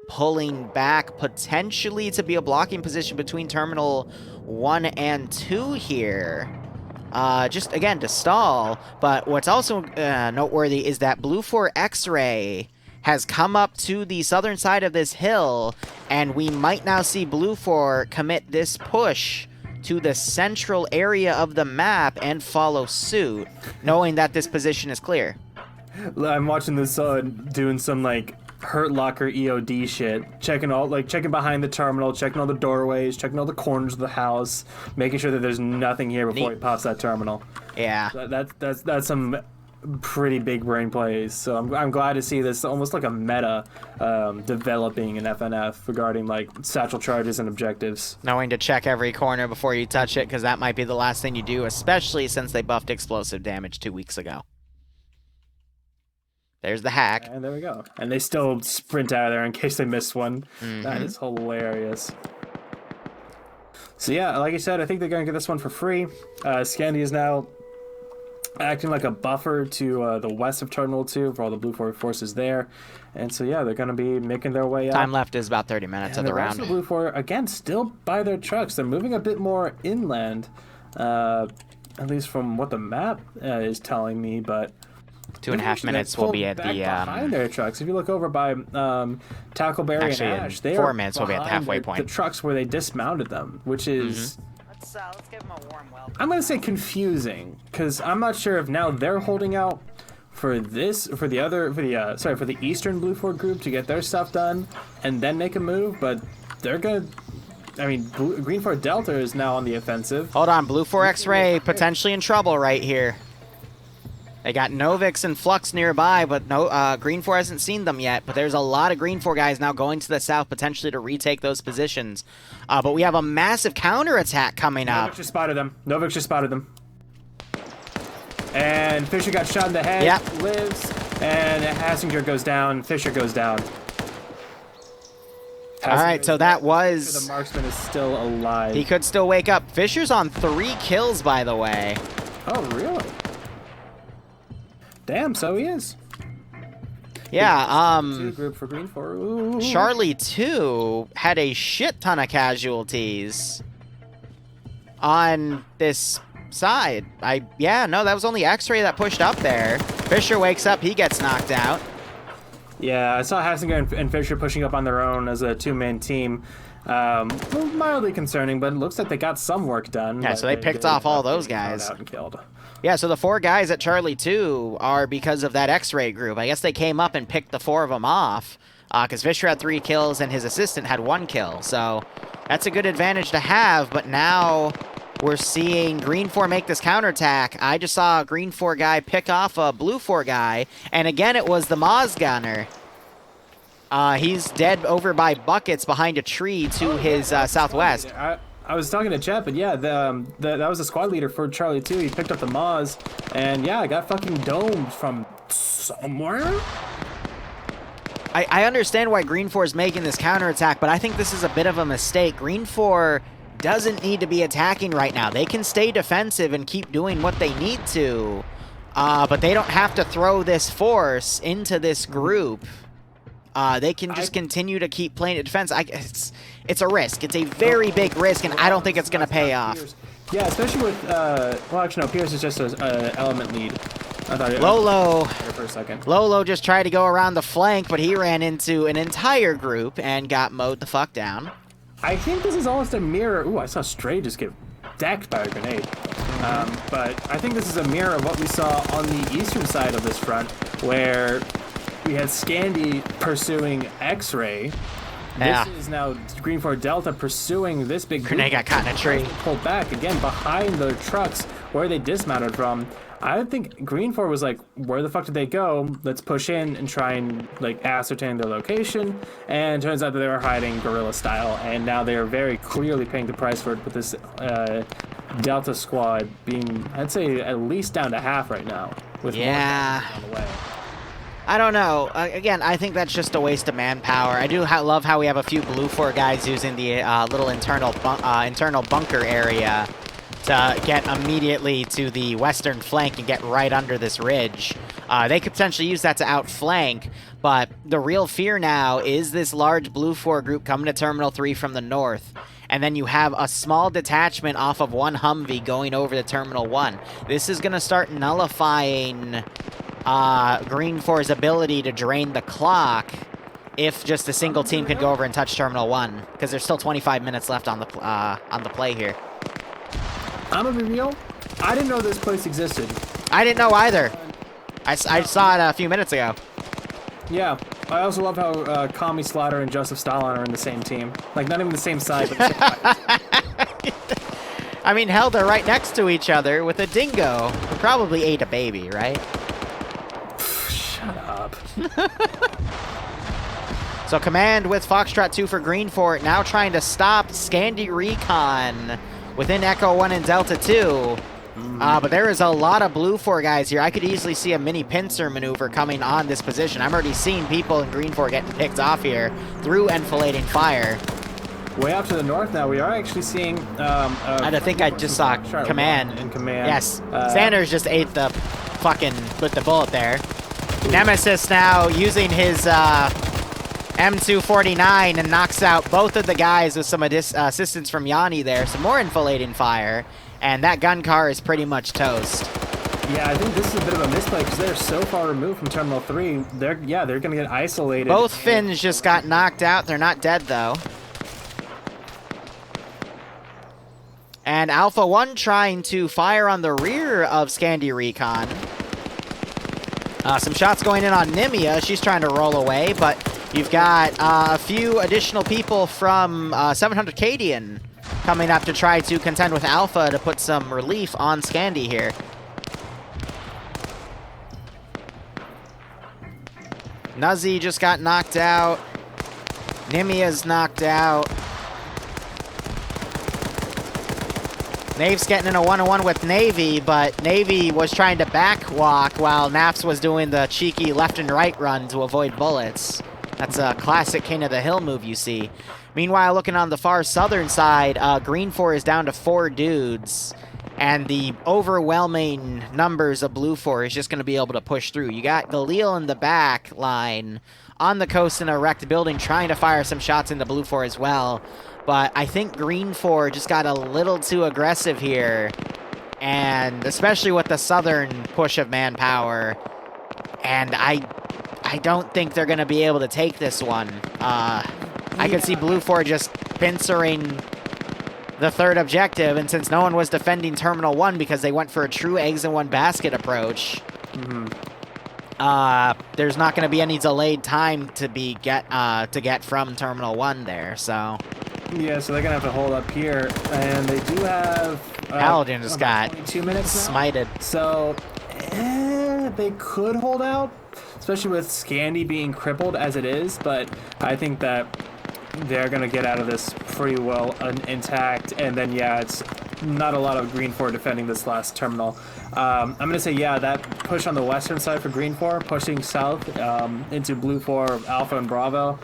pulling back, potentially to be a blocking position between Terminal 1 and 2 here. Just, again, to stall. But what's also noteworthy is that BLUFOR X-Ray has come up to the southern side of this hill, and we might now see BLUFOR commit this push to the central area of the map and follow suit, knowing that this position is clear. I'm watching this doing some, like, Hurt Locker EOD shit, checking behind the terminal, checking all the doorways, checking all the corners of the house, making sure that there's nothing here before he pops that terminal. Yeah. That's some pretty big brain plays. So I'm glad to see this almost like a meta developing in FNF regarding like satchel charges and objectives. Knowing to check every corner before you touch it, because that might be the last thing you do, especially since they buffed explosive damage 2 weeks ago. There's the hack. And there we go. And they still sprint out of there in case they miss one. That is hilarious. So yeah, like I said, I think they're going to get this one for free. Scandi is now acting like a buffer to the west of Terminal 2 for all the BLUFOR forces there. And so yeah, they're going to be making their way out. Time left is about 30 minutes of the round. The BLUFOR, again, still by their trucks. They're moving a bit more inland, at least from what the map is telling me, but 2.5 minutes will be at the behind their trucks. If you look over by Tackleberry actually, and Ash, in they 4 are minutes we'll be at the behind halfway the point. trucks where they dismounted them, which is Let's give him a warm welcome. I'm gonna say confusing, because I'm not sure if now they're holding out for the Eastern BLUFOR group to get their stuff done and then make a move, but they're gonna. I mean, GREENFOR Delta is now on the offensive. Hold on, BLUFOR X-Ray potentially in trouble right here. They got Novix and Flux nearby, but no, GREENFOR hasn't seen them yet. But there's a lot of GREENFOR guys now going to the south, potentially to retake those positions. But we have a massive counterattack coming up. Novix just spotted them. And Fisher got shot in the head. Yep. Lives. And Hassinger goes down. Fisher goes down. All right, so that was... The marksman is still alive. He could still wake up. Fisher's on 3 kills, by the way. Oh, really? Damn, so he is. Yeah, Two group for GREENFOR. Ooh. Charlie 2 had a shit ton of casualties on this side. That was only X-Ray that pushed up there. Fisher wakes up, he gets knocked out. Yeah, I saw Hassinger and Fisher pushing up on their own as a two-man team. Mildly concerning, but it looks like they got some work done. Yeah, so they picked off all those guys. Out and killed. Yeah, so the 4 guys at Charlie 2 are because of that X-Ray group. I guess they came up and picked the 4 of them off, because Fisher had 3 kills and his assistant had 1 kill. So that's a good advantage to have, but now we're seeing GREENFOR make this counterattack. I just saw a GREENFOR guy pick off a BLUFOR guy, and again it was the Moz gunner. He's dead over by buckets behind a tree to his southwest. I was talking to Chet, but yeah, that was the squad leader for Charlie 2. He picked up the Moz, and yeah, I got fucking domed from somewhere. I understand why GREENFOR is making this counterattack, but I think this is a bit of a mistake. GREENFOR doesn't need to be attacking right now. They can stay defensive and keep doing what they need to, but they don't have to throw this force into this group. They can just continue to keep playing defense. It's a risk. It's a very big risk, and I don't think it's going to pay off. Yeah, especially with, well, actually, no, Pierce is just an element lead. I thought Lolo, for a second. Lolo just tried to go around the flank, but he ran into an entire group and got mowed the fuck down. I think this is almost a mirror. Ooh, I saw Stray just get decked by a grenade. But I think this is a mirror of what we saw on the eastern side of this front, where we had Scandy pursuing X-Ray. Yeah. This is now GREENFOR Delta pursuing this big grenade got caught in a tree. Pulled back again behind the trucks where they dismounted from. I think GREENFOR was like, where the fuck did they go? Let's push in and try and like ascertain their location. And it turns out that they were hiding guerrilla style, and now they are very clearly paying the price for it with this Delta squad being, I'd say, at least down to half right now. With more on the way. I don't know. Again, I think that's just a waste of manpower. I do love how we have a few BLUFOR guys using the little internal bunker area to get immediately to the western flank and get right under this ridge. They could potentially use that to outflank, but the real fear now is this large BLUFOR group coming to Terminal 3 from the north. And then you have a small detachment off of one Humvee going over to Terminal 1. This is going to start nullifying GREENFOR's ability to drain the clock if just a single team can go over and touch Terminal 1, because there's still 25 minutes left on the play here. I'm gonna be real. I didn't know this place existed. I didn't know either. I saw it a few minutes ago. Yeah. I also love how Kami Slaughter and Joseph Stalin are in the same team. Like, not even the same side, but the same side. I mean, hell, they're right next to each other with a dingo who probably ate a baby, right? Shut up. So Command with Foxtrot 2 for GREENFOR, now trying to stop Scandy Recon within Echo 1 and Delta 2. But there is a lot of BLUFOR guys here. I could easily see a mini pincer maneuver coming on this position. I'm already seeing people in GREENFOR getting picked off here through enfilading fire. Way up to the north now, we are actually seeing... I think I just saw Command. In Command. Yes, Sanders just ate the fucking, with the bullet there. Nemesis now using his M249 and knocks out both of the guys with some assistance from Yanni there. Some more enfilading fire, and that gun car is pretty much toast. Yeah, I think this is a bit of a misplay because they're so far removed from Terminal 3. They're going to get isolated. Both Finns just got knocked out. They're not dead, though. And Alpha 1 trying to fire on the rear of Scandi Recon. Some shots going in on Nimia. She's trying to roll away, but you've got a few additional people from 700 Cadian coming up to try to contend with Alpha to put some relief on Scandi here. Nuzzy just got knocked out. Nimia's knocked out. Nave's getting in a one-on-one with Navy, but Navy was trying to backwalk while Naps was doing the cheeky left and right run to avoid bullets. That's a classic King of the Hill move you see. Meanwhile, looking on the far southern side, GREENFOR is down to 4 dudes, and the overwhelming numbers of BLUFOR is just going to be able to push through. You got Galil in the back line on the coast in a wrecked building trying to fire some shots into BLUFOR as well. But I think GREENFOR just got a little too aggressive here, and especially with the southern push of manpower. And I don't think they're going to be able to take this one. I could see BLUFOR just pincering the third objective, and since no one was defending Terminal 1 because they went for a true eggs in one basket approach, there's not going to be any delayed time to get from Terminal 1 there, so... Yeah, so they're going to have to hold up here, and they do have... Paladin just got 22 minutes now. smited. So, they could hold out, especially with Scandi being crippled as it is, but I think that they're going to get out of this pretty well intact, and then, yeah, it's not a lot of GREENFOR defending this last terminal. I'm going to say, yeah, that push on the western side for GREENFOR, pushing south into BLUFOR, Alpha, and Bravo,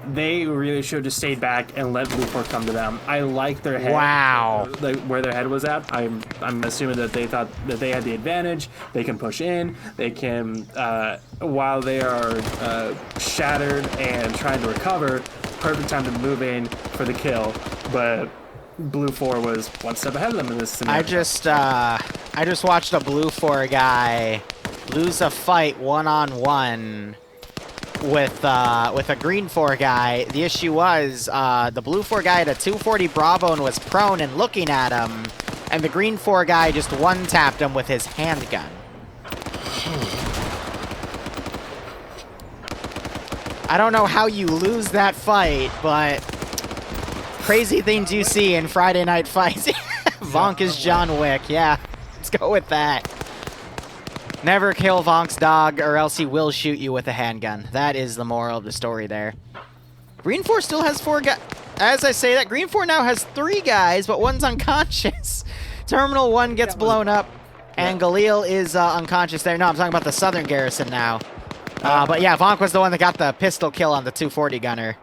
they really should have just stayed back and let BLUFOR come to them. I like their head. Wow. Like where their head was at. I'm assuming that they thought that they had the advantage. They can push in. They can, while they are shattered and trying to recover, perfect time to move in for the kill. But BLUFOR was one step ahead of them in this scenario. I just watched a BLUFOR guy lose a fight one-on-one with a GREENFOR guy. The issue was the BLUFOR guy had a 240 Bravo and was prone and looking at him, and the GREENFOR guy just one-tapped him with his handgun. I don't know how you lose that fight, but crazy things you see in Friday night fights. Vonk is John Wick, yeah. Let's go with that. Never kill Vonk's dog, or else he will shoot you with a handgun. That is the moral of the story there. GREENFOR still has 4 guys. As I say that, GREENFOR now has 3 guys, but one's unconscious. Terminal 1 gets blown up, and Galil is unconscious there. No, I'm talking about the southern garrison now. But yeah, Vonk was the one that got the pistol kill on the 240 gunner.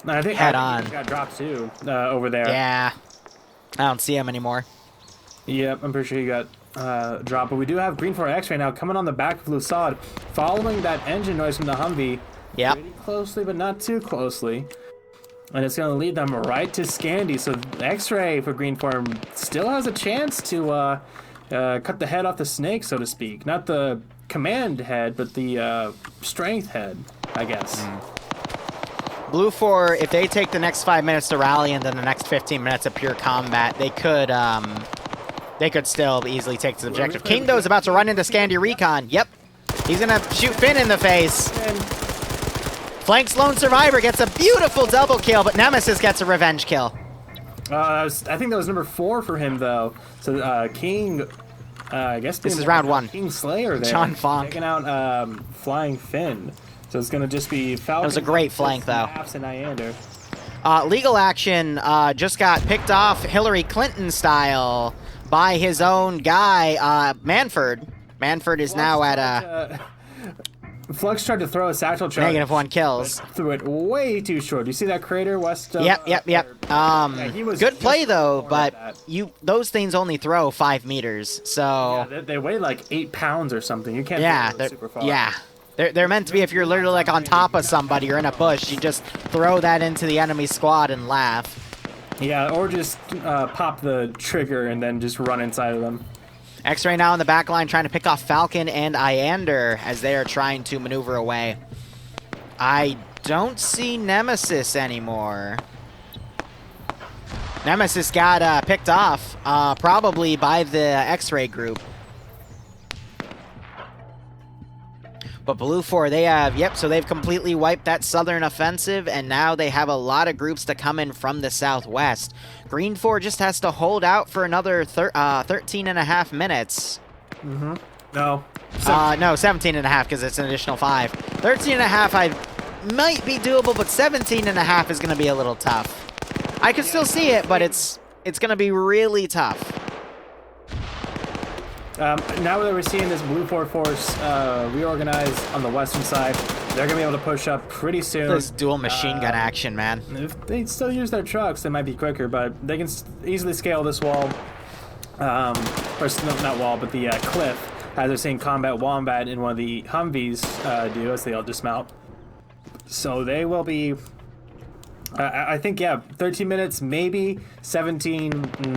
I think head on. He got dropped too over there. Yeah. I don't see him anymore. Yep, I'm pretty sure he got dropped. But we do have GREENFOR X right now coming on the back of Lusad, following that engine noise from the Humvee. Yep. Pretty closely, but not too closely. And it's going to lead them right to Scandi. So X-Ray for GREENFOR still has a chance to cut the head off the snake, so to speak. Not the command head, but the strength head, I guess. BLUFOR, if they take the next 5 minutes to rally and then the next 15 minutes of pure combat, they could still easily take this objective. Kingdo is about to run into Scandi Recon. Yep. He's going to shoot Finn in the face. Flanks Lone Survivor, gets a beautiful double kill, but Nemesis gets a revenge kill. I think that was number 4 for him, though. So King, I guess this is round 1. King Slayer there. John Vonk. Taking out Flying Finn. So it's going to just be Falcon. That was a great flank, though. And Nyander. Legal Action just got picked off Hillary Clinton style by his own guy, Manford. Manford is now at Flux tried to throw a satchel charge. -1 kills. Threw it way too short. Do you see that crater west of... Yep. he was good play, just though, before but those things only throw 5 meters, so... Yeah, they weigh like 8 pounds or something. You can't throw them super far. Yeah. They're meant to be, if you're literally like on top of somebody or in a bush, you just throw that into the enemy squad and laugh. Yeah, or just pop the trigger and then just run inside of them. X-Ray now in the back line trying to pick off Falcon and Iander as they are trying to maneuver away. I don't see Nemesis anymore. Nemesis got picked off, probably by the X-Ray group. But BLUFOR, they have, yep, so they've completely wiped that southern offensive, and now they have a lot of groups to come in from the southwest. GREENFOR just has to hold out for another 13 and a half minutes. Mm-hmm. No. No, 17 and a half because it's an additional 5. 13 and a half I might be doable, but 17 and a half is going to be a little tough. I can still see it, but it's going to be really tough. Now that we're seeing this BLUFOR force reorganize on the western side, they're going to be able to push up pretty soon. This dual machine gun action, man. If they still use their trucks, they might be quicker, but they can easily scale this wall. Or not wall, but the cliff, as they're seeing Combat Wombat in one of the Humvees do as they all dismount. So they will be... I think, yeah, 13 minutes, maybe. 17,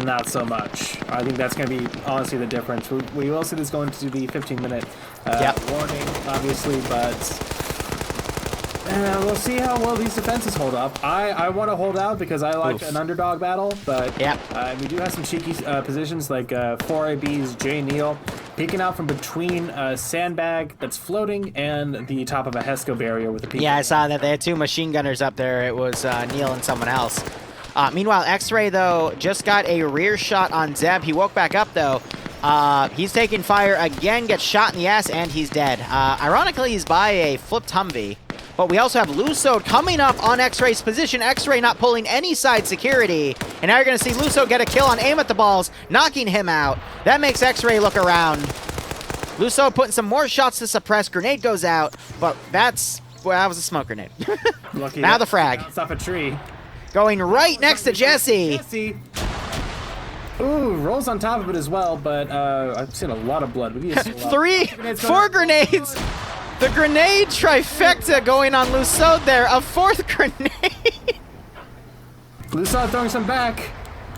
not so much. I think that's going to be, honestly, the difference. We will see this going to the 15-minute warning, obviously, but we'll see how well these defenses hold up. I want to hold out because I like an underdog battle, but we do have some cheeky positions like 4AB's J. Neal peeking out from between a sandbag that's floating and the top of a HESCO barrier with a peek. Yeah, I saw that they had 2 machine gunners up there. It was Neal and someone else. Meanwhile, X-Ray, though, just got a rear shot on Zeb. He woke back up, though. He's taking fire again, gets shot in the ass, and he's dead. Ironically, he's by a flipped Humvee. But we also have Luso coming up on X-Ray's position. X-Ray not pulling any side security. And now you're going to see Luso get a kill on Aim at the Balls, knocking him out. That makes X-Ray look around. Luso putting some more shots to suppress. Grenade goes out, but that's... Well, that was a smoke grenade. Lucky now the frag. Bounced off a tree. Going right next to Jesse. Ooh, rolls on top of it as well, but I've seen a lot of blood. 4 grenades. The grenade trifecta going on Luso there. A 4th grenade. Luso throwing some back.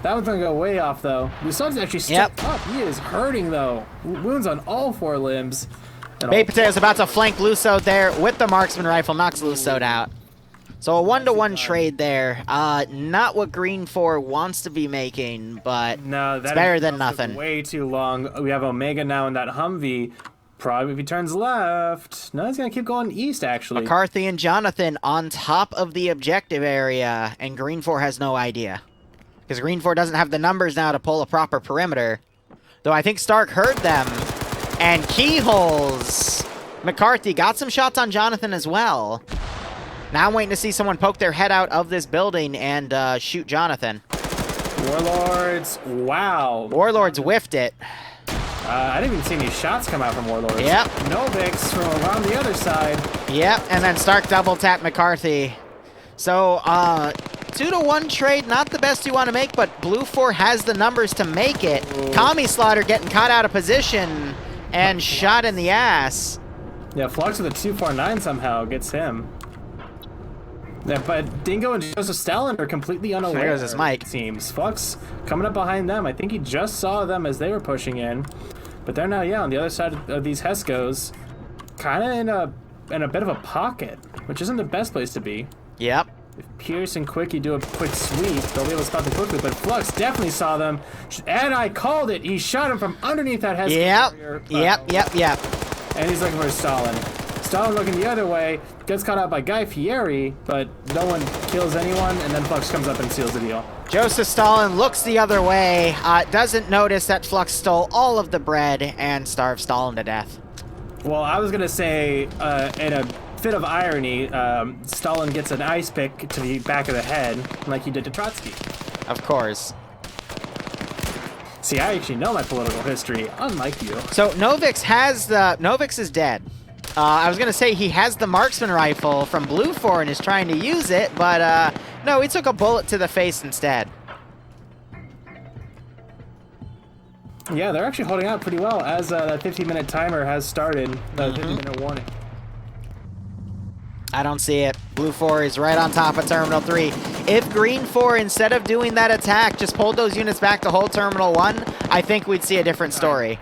That one's gonna go way off though. Luso's actually stepped up. He is hurting though. Wounds on all 4 limbs. Baked Potato's about to flank Luso there with the marksman rifle. Knocks Luso out. So a 1-to-1 trade there. Not what GREENFOR wants to be making, but no, it's better than nothing. Way too long. We have Omega now in that Humvee. Probably if he turns left. No, he's going to keep going east, actually. McCarthy and Jonathan on top of the objective area, and GREENFOR has no idea. Because GREENFOR doesn't have the numbers now to pull a proper perimeter. Though I think Stark heard them. And keyholes. McCarthy got some shots on Jonathan as well. Now I'm waiting to see someone poke their head out of this building and shoot Jonathan. Warlords. Wow. Warlords whiffed it. I didn't even see any shots come out from Warlords. Yep. Novix from around the other side. Yep, and then Stark double tapped McCarthy. So, 2-to-1 trade, not the best you want to make, but BLUFOR has the numbers to make it. Kami Slaughter getting caught out of position and shot in the ass. Yeah, Flux with a 249 somehow gets him. Yeah, but Dingo and Joseph Stalin are completely unaware. There goes his mic. It seems. Flux coming up behind them. I think he just saw them as they were pushing in. But they're now, on the other side of these HESCOs. Kind of in a bit of a pocket, which isn't the best place to be. Yep. If Pierce and Quickie do a quick sweep, they'll be able to spot them quickly, but Flux definitely saw them. And I called it! He shot him from underneath that HESCO. Yep. And he's looking for Stalin. Stalin looking the other way, gets caught out by Guy Fieri, but no one kills anyone, and then Flux comes up and seals the deal. Joseph Stalin looks the other way, doesn't notice that Flux stole all of the bread and starved Stalin to death. Well, I was going to say, in a fit of irony, Stalin gets an ice pick to the back of the head, like he did to Trotsky. Of course. See, I actually know my political history, unlike you. So Novix is dead. I was going to say he has the marksman rifle from BLUFOR and is trying to use it, but no, he took a bullet to the face instead. Yeah, they're actually holding out pretty well as that 15-minute timer has started, the 15-minute warning. I don't see it. BLUFOR is right on top of Terminal 3. If GREENFOR, instead of doing that attack, just pulled those units back to hold Terminal 1, I think we'd see a different story.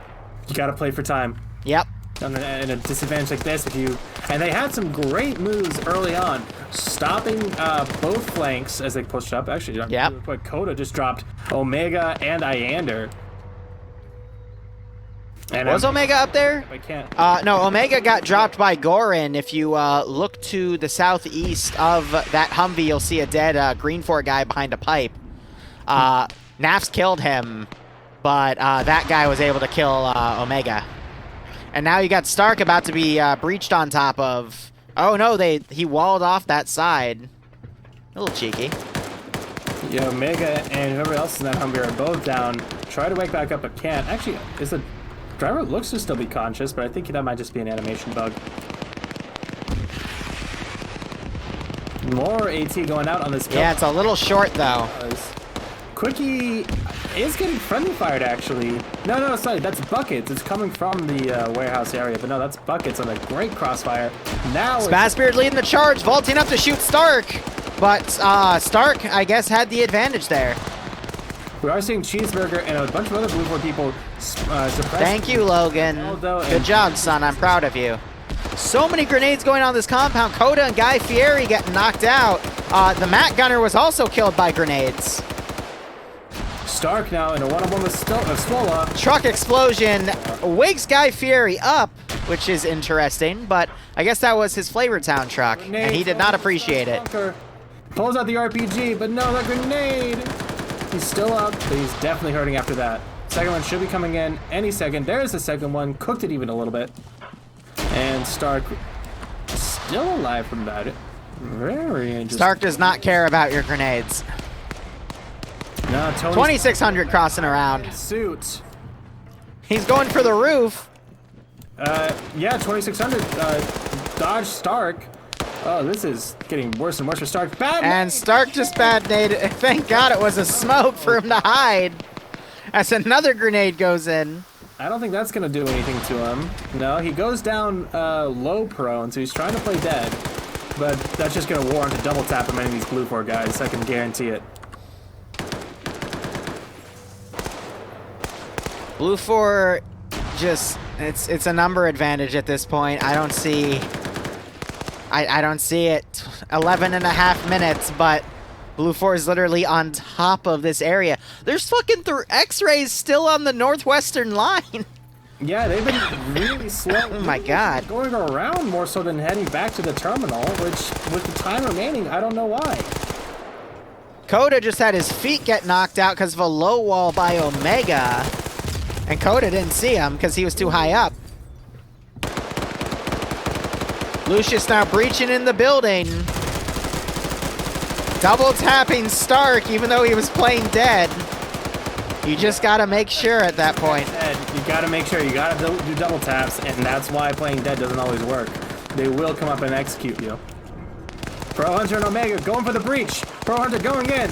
You got to play for time. Yep. In a disadvantage like this, and they had some great moves early on, stopping both flanks as they pushed up. Actually, yep. Really quick, Coda just dropped Omega and Iander. And was Omega up there? I can't. No, Omega got dropped by Gorin. If you look to the southeast of that Humvee, you'll see a dead GREENFOR guy behind a pipe. Nafs killed him, but that guy was able to kill Omega. And now you got Stark about to be breached on top of. Oh no, he walled off that side. A little cheeky. Yeah, Omega and whoever else in that Humvee are both down. Try to wake back up, but can't. Actually, the driver looks to still be conscious, but I think that might just be an animation bug. More AT going out on this. Yeah, it's a little short though. Quickie is getting friendly fired, actually. No, sorry, that's Buckets. It's coming from the warehouse area, but no, that's Buckets on a great crossfire. Now Spazbeard leading the charge, vaulting up to shoot Stark, but Stark, I guess, had the advantage there. We are seeing Cheeseburger and a bunch of other BLUFOR people suppressed. Thank you, Logan. Good job, son. I'm proud of you. So many grenades going on this compound. Coda and Guy Fieri getting knocked out. The Matt Gunner was also killed by grenades. Stark now in a one-on-one with Swola. Truck explosion wakes Guy Fieri up, which is interesting, but I guess that was his Flavortown truck, and he did not appreciate it. Pulls out the RPG, but no, the grenade! He's still up, but he's definitely hurting after that. Second one should be coming in any second. There's the second one, cooked it even a little bit. And Stark still alive from that. Very interesting. Stark does not care about your grenades. No, 2600 crossing around. Suit. He's going for the roof. Yeah, 2600. Dodge Stark. Oh, this is getting worse and worse for Stark. And Stark just bad naded. Thank God it was a smoke for him to hide. As another grenade goes in. I don't think that's going to do anything to him. No, he goes down low prone, so he's trying to play dead. But that's just going to warrant a double tap of many of these BLUFOR guys. I can guarantee it. BLUFOR just, it's a number advantage at this point. I don't see it. 11 and a half minutes, but BLUFOR is literally on top of this area. There's fucking X-rays still on the northwestern line. Yeah, they've been really slow. Oh my God. Going around more so than heading back to the terminal, which with the time remaining, I don't know why. Coda just had his feet get knocked out because of a low wall by Omega. And Coda didn't see him because he was too high up. Lucius now breaching in the building. Double tapping Stark even though he was playing dead. You just gotta make sure at that point. You gotta make sure, you gotta do double taps, and that's why playing dead doesn't always work. They will come up and execute you. Pro Hunter and Omega going for the breach. Pro Hunter going in.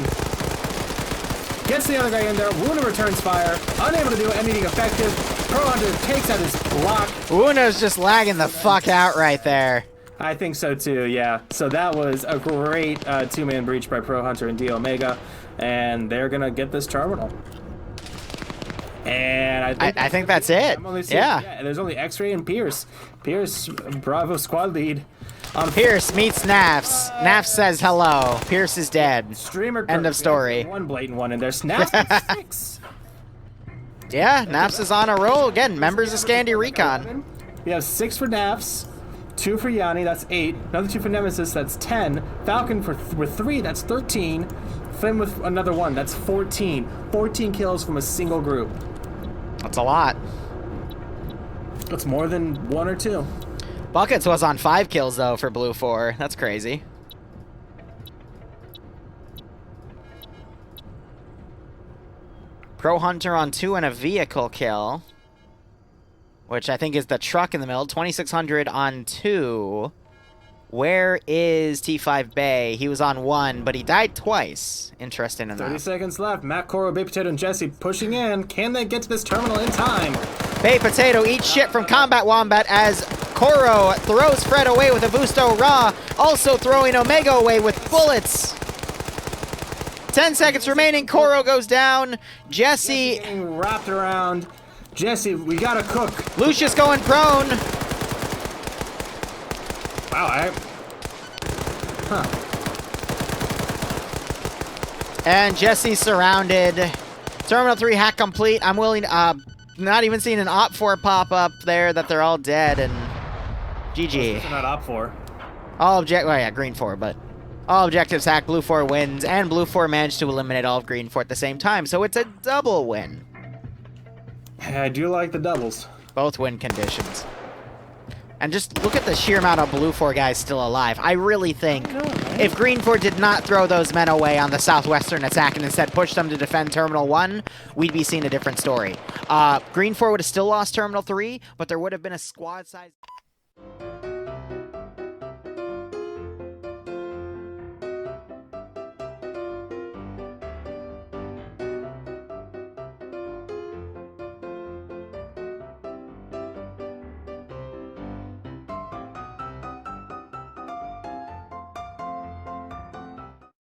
Gets the other guy in there. Wuna returns fire. Unable to do anything effective. Pro Hunter takes out his block. Wuna's just lagging the fuck out right there. I think so too, yeah. So that was a great two-man breach by Pro Hunter and D Omega, and they're gonna get this terminal. And I think that's it. Yeah. There's only X-Ray and Pierce. Pierce, Bravo squad lead. Pierce meets Nafs. Nafs says hello. Pierce is dead. Streamer. End of story. One blatant one in there. Snaps with 6. Yeah, Nafs is on a roll again. Members of Scandi Recon. We have 6 for Nafs, 2 for Yanni. That's 8. Another 2 for Nemesis. That's 10. Falcon with 3. That's 13. Flynn with another 1. That's 14. 14 kills from a single group. That's a lot. That's more than 1 or 2. Buckets was on 5 kills, though, for BLUFOR. That's crazy. Pro Hunter on 2 and a vehicle kill. Which I think is the truck in the middle. 2600 on 2. Where is T5 Bay? He was on 1, but he died twice. Interesting enough. 30 seconds left. Matt, Coro, Bay Potato, and Jesse pushing in. Can they get to this terminal in time? Bay Potato eats shit from Combat Wombat as Coro throws Fred away with a Vusto Raw, also throwing Omega away with bullets. 10 seconds remaining. Coro goes down. Jesse getting wrapped around. Jesse, we gotta cook. Lucius going prone. Wow, Huh. And Jesse's surrounded. Terminal 3 hack complete. I'm willing not even seeing an op4 pop up there that they're all dead and GG. What's not op for? Well, yeah, GREENFOR, but all objectives hacked. BLUFOR wins, and BLUFOR managed to eliminate all of GREENFOR at the same time, so it's a double win. I do like the doubles. Both win conditions. And just look at the sheer amount of BLUFOR guys still alive. I really think if GREENFOR did not throw those men away on the southwestern attack and instead pushed them to defend Terminal 1, we'd be seeing a different story. GREENFOR would have still lost Terminal 3, but there would have been a squad size...